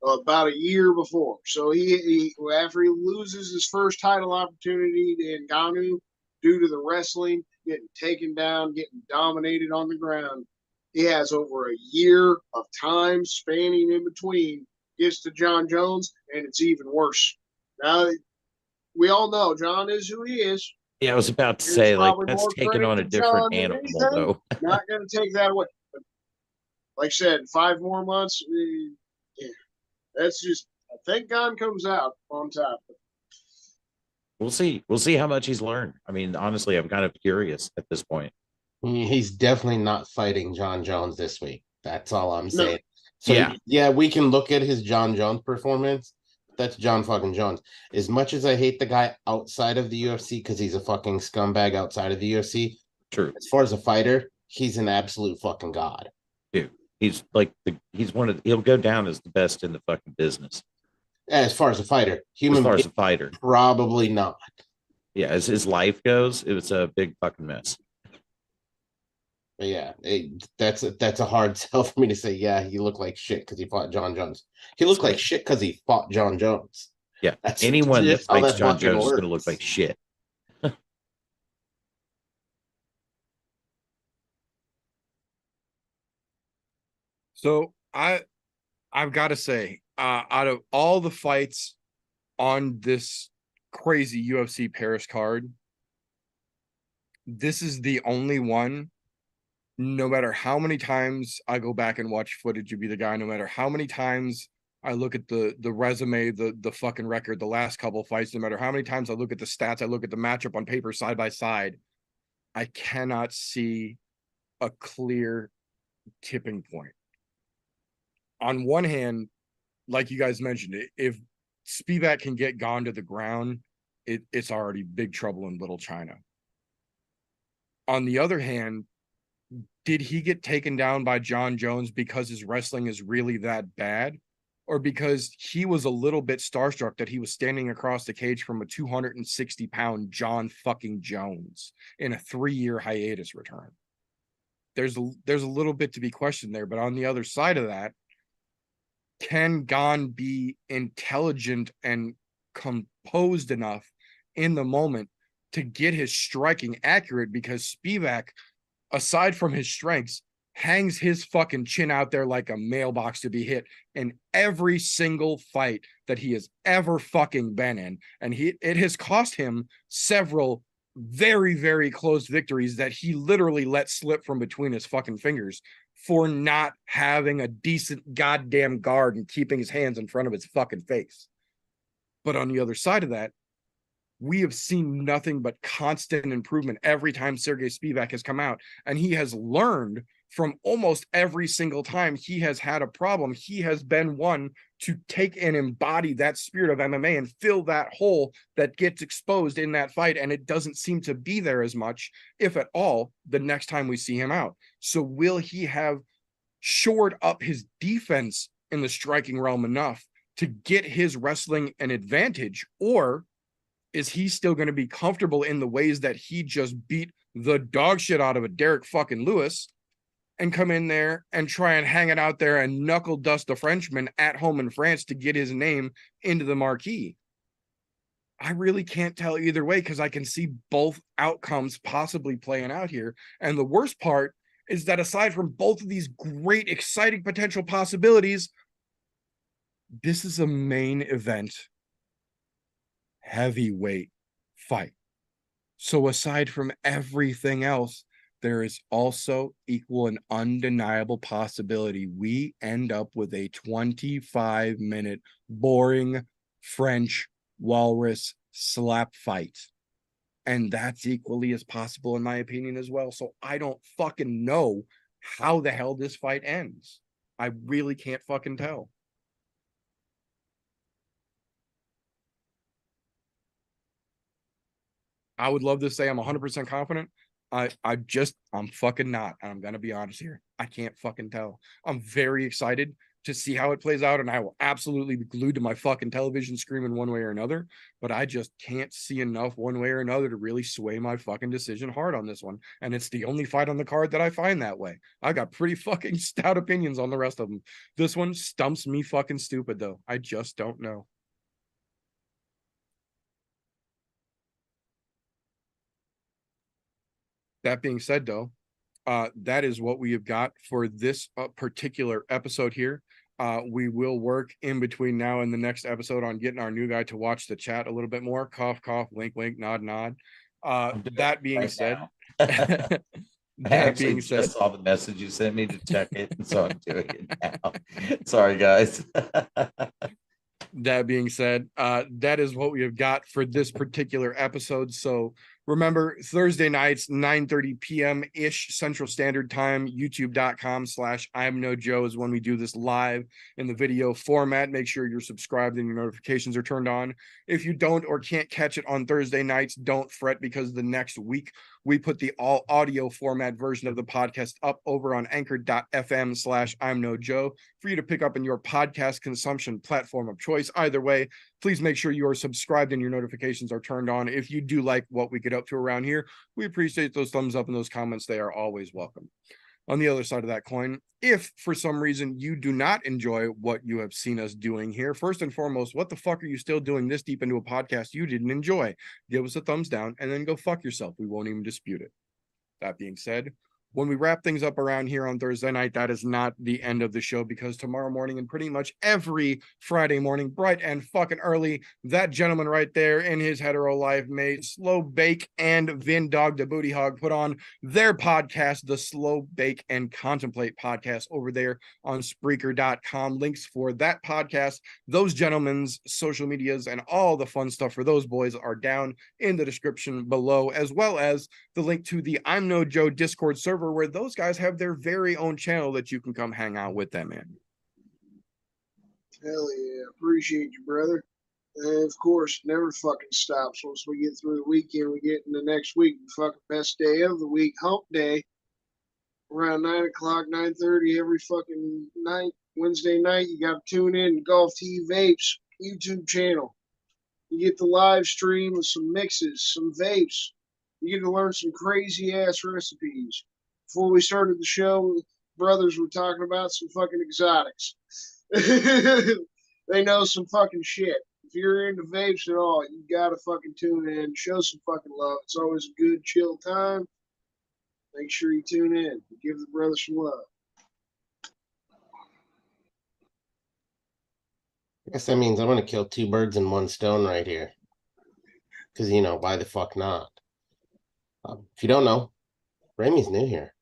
about a year before. So he after he loses his first title opportunity to Ngannou due to the wrestling, getting taken down, getting dominated on the ground, he has over a year of time spanning in between, gets to John Jones, and it's even worse. Now, we all know John is who he is. Yeah, I was about to There's say, like, probably that's more taking credit on a to different John than animal, anything. though. Not going to take that away. But like I said, 5 more months. Yeah, that's just. I think Gane comes out on top. We'll see. We'll see how much he's learned. I mean, honestly, I'm kind of curious at this point. He's definitely not fighting John Jones this week. That's all I'm No. saying. So Yeah. yeah, we can look at his John Jones performance. That's John fucking Jones. As much as I hate the guy outside of the UFC because he's a fucking scumbag outside of the UFC, True. as far as a fighter, he's an absolute fucking god. Dude, he's like he's one of he'll go down as the best in the fucking business. As far as a fighter, As far as a fighter, probably not. yeah. As his life goes, it was a big fucking mess. But yeah, that's a hard sell for me to say. Yeah, he looked like shit because he fought John Jones. He looked like shit because he fought John Jones. Yeah, That's anyone that how fights that John fucking Jones is going to works. look like shit. So I've got to say, out of all the fights on this crazy UFC Paris card, this is the only one. No matter how many times I go back and watch footage of either guy, no matter how many times I look at the resume, the fucking record, the last couple fights, no matter how many times I look at the stats, I look at the matchup on paper side by side, I cannot see a clear tipping point. On one hand, like you guys mentioned, if Spivac can get Gane to the ground, it's already big trouble in Little China. On the other hand, did he get taken down by John Jones because his wrestling is really that bad? or because he was a little bit starstruck that he was standing across the cage from a 260-pound John fucking Jones in a 3-year hiatus return. There's a little bit to be questioned there, but on the other side of that, can Gane be intelligent and composed enough in the moment to get his striking accurate? Because Spivac, aside from his strengths, hangs his fucking chin out there like a mailbox to be hit in every single fight that he has ever fucking been in. And it has cost him several very, very close victories that he literally let slip from between his fucking fingers for not having a decent goddamn guard and keeping his hands in front of his fucking face. But on the other side of that, we have seen nothing but constant improvement every time Sergey Spivac has come out, and he has learned from almost every single time he has had a problem. He has been one to take and embody that spirit of MMA and fill that hole that gets exposed in that fight, and it doesn't seem to be there as much, if at all, the next time we see him out. So will he have shored up his defense in the striking realm enough to get his wrestling an advantage, or is he still going to be comfortable in the ways that he just beat the dog shit out of a Derek fucking Lewis and come in there and try and hang it out there and knuckle dust a Frenchman at home in France to get his name into the marquee? I really can't tell either way, because I can see both outcomes possibly playing out here. And the worst part is that aside from both of these great, exciting potential possibilities, this is a main event heavyweight fight. So aside from everything else, there is also equal and undeniable possibility we end up with a 25-minute boring French walrus slap fight. And that's equally as possible in my opinion as well. So I don't fucking know how the hell this fight ends. I really can't fucking tell. I would love to say I'm 100% confident. I'm fucking not. And I'm going to be honest here. I can't fucking tell. I'm very excited to see how it plays out, and I will absolutely be glued to my fucking television screen in one way or another, but I just can't see enough one way or another to really sway my fucking decision hard on this one. And it's the only fight on the card that I find that way. I got pretty fucking stout opinions on the rest of them. This one stumps me fucking stupid though. I just don't know. That being said, though, that is what we have got for this particular episode here. We will work in between now and the next episode on getting our new guy to watch the chat a little bit more. Cough, cough, wink, wink, nod, nod. That being said, I that being said, just saw the message you sent me to check it, and so I'm doing it now. Sorry, guys. That being said, that is what we have got for this particular episode. So remember, Thursday nights, 9:30 p.m. ish Central Standard Time, youtube.com/I'mNoJoe is when we do this live in the video format. Make sure you're subscribed and your notifications are turned on. If you don't or can't catch it on Thursday nights, don't fret, because the next week we put the all audio format version of the podcast up over on anchor.fm/I'mNoJoe for you to pick up in your podcast consumption platform of choice. Either way, please make sure you are subscribed and your notifications are turned on. If you do like what we get up to around here, we appreciate those thumbs up and those comments. They are always welcome. On the other side of that coin, if for some reason you do not enjoy what you have seen us doing here, first and foremost, what the fuck are you still doing this deep into a podcast you didn't enjoy? Give us a thumbs down and then go fuck yourself. We won't even dispute it. That being said, when we wrap things up around here on Thursday night, that is not the end of the show, because tomorrow morning and pretty much every Friday morning, bright and fucking early, that gentleman right there in his hetero life made SlowB and Vin Dog the Booty Hog put on their podcast, the SlowB and Contemplate podcast, over there on Spreaker.com. Links for that podcast, those gentlemen's social medias, and all the fun stuff for those boys are down in the description below, as well as the link to the I'm No Joe Discord server, where those guys have their very own channel that you can come hang out with them in. Hell yeah. Appreciate you, brother. And of course, never fucking stops. Once we get through the weekend, we get into next week. The fucking best day of the week, hump day. Around 9 o'clock, 9:30 every fucking night. Wednesday night, you got to tune in to Golf T Vapes YouTube channel. You get the live stream of some mixes, some vapes. You get to learn some crazy ass recipes. Before we started the show, brothers were talking about some fucking exotics. They know some fucking shit. If you're into vapes at all, you gotta fucking tune in. Show some fucking love. It's always a good, chill time. Make sure you tune in. Give the brothers some love. I guess that means I'm going to kill 2 birds in 1 stone right here. Because, you know, why the fuck not? If you don't know, Remy's new here.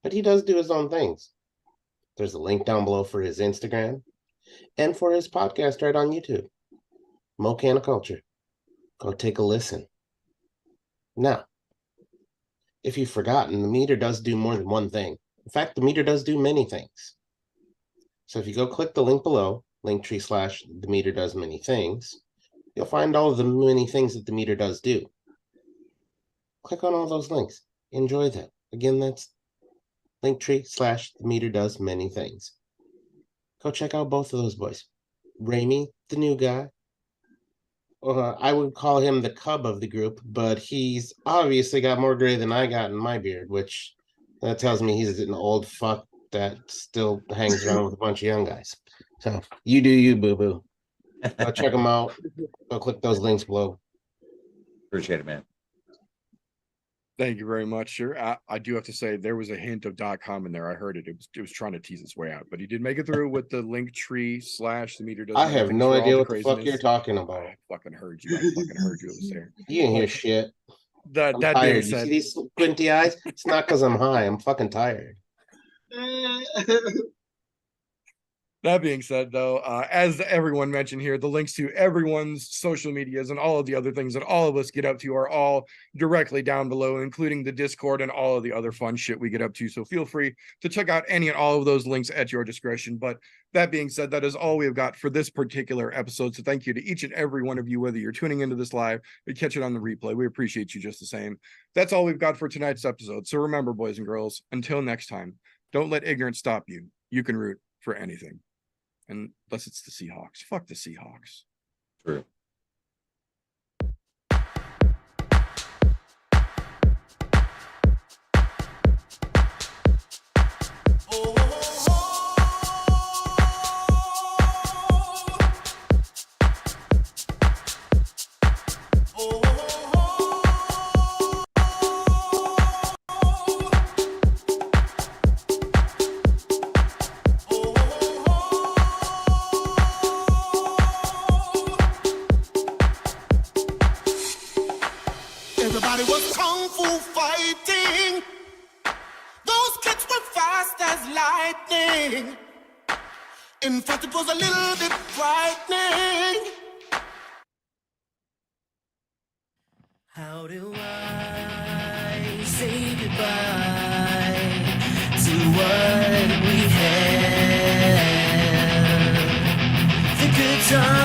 But he does do his own things. There's a link down below for his Instagram and for his podcast right on YouTube. Mocana Culture. Go take a listen. Now, if you've forgotten, the meter does do more than one thing. In fact, the meter does do many things. So if you go click the link below, linktree/the meter does many things, you'll find all of the many things that the meter does do. Click on all those links. Enjoy that. Again, that's linktree/the meter does many things. Go check out both of those boys. Ramy, the new guy. I would call him the cub of the group, but he's obviously got more gray than I got in my beard, which that tells me he's an old fuck that still hangs around with a bunch of young guys. So you do you, boo-boo. Go check them out. Go click those links below. Appreciate it, man. Thank you very much, sir. I do have to say there was a hint of .com in there. I heard it. It was trying to tease its way out, but he did make it through with the Linktree/the meter does. I have no idea what the fuck you're talking about. I fucking heard you. I fucking heard you. It was there. You didn't hear shit. That being tired. said, you see these squinty eyes? It's not because I'm high. I'm fucking tired. That being said, though, as everyone mentioned here, the links to everyone's social medias and all of the other things that all of us get up to are all directly down below, including the Discord and all of the other fun shit we get up to. So feel free to check out any and all of those links at your discretion. But that being said, that is all we've got for this particular episode. So thank you to each and every one of you, whether you're tuning into this live or catch it on the replay. We appreciate you just the same. That's all we've got for tonight's episode. So remember, boys and girls, until next time, don't let ignorance stop you. You can root for anything. Unless it's the Seahawks. Fuck the Seahawks. True. Everybody was kung fu fighting. Those kids were fast as lightning. In fact, it was a little bit frightening. How do I say goodbye to what we had? The good times.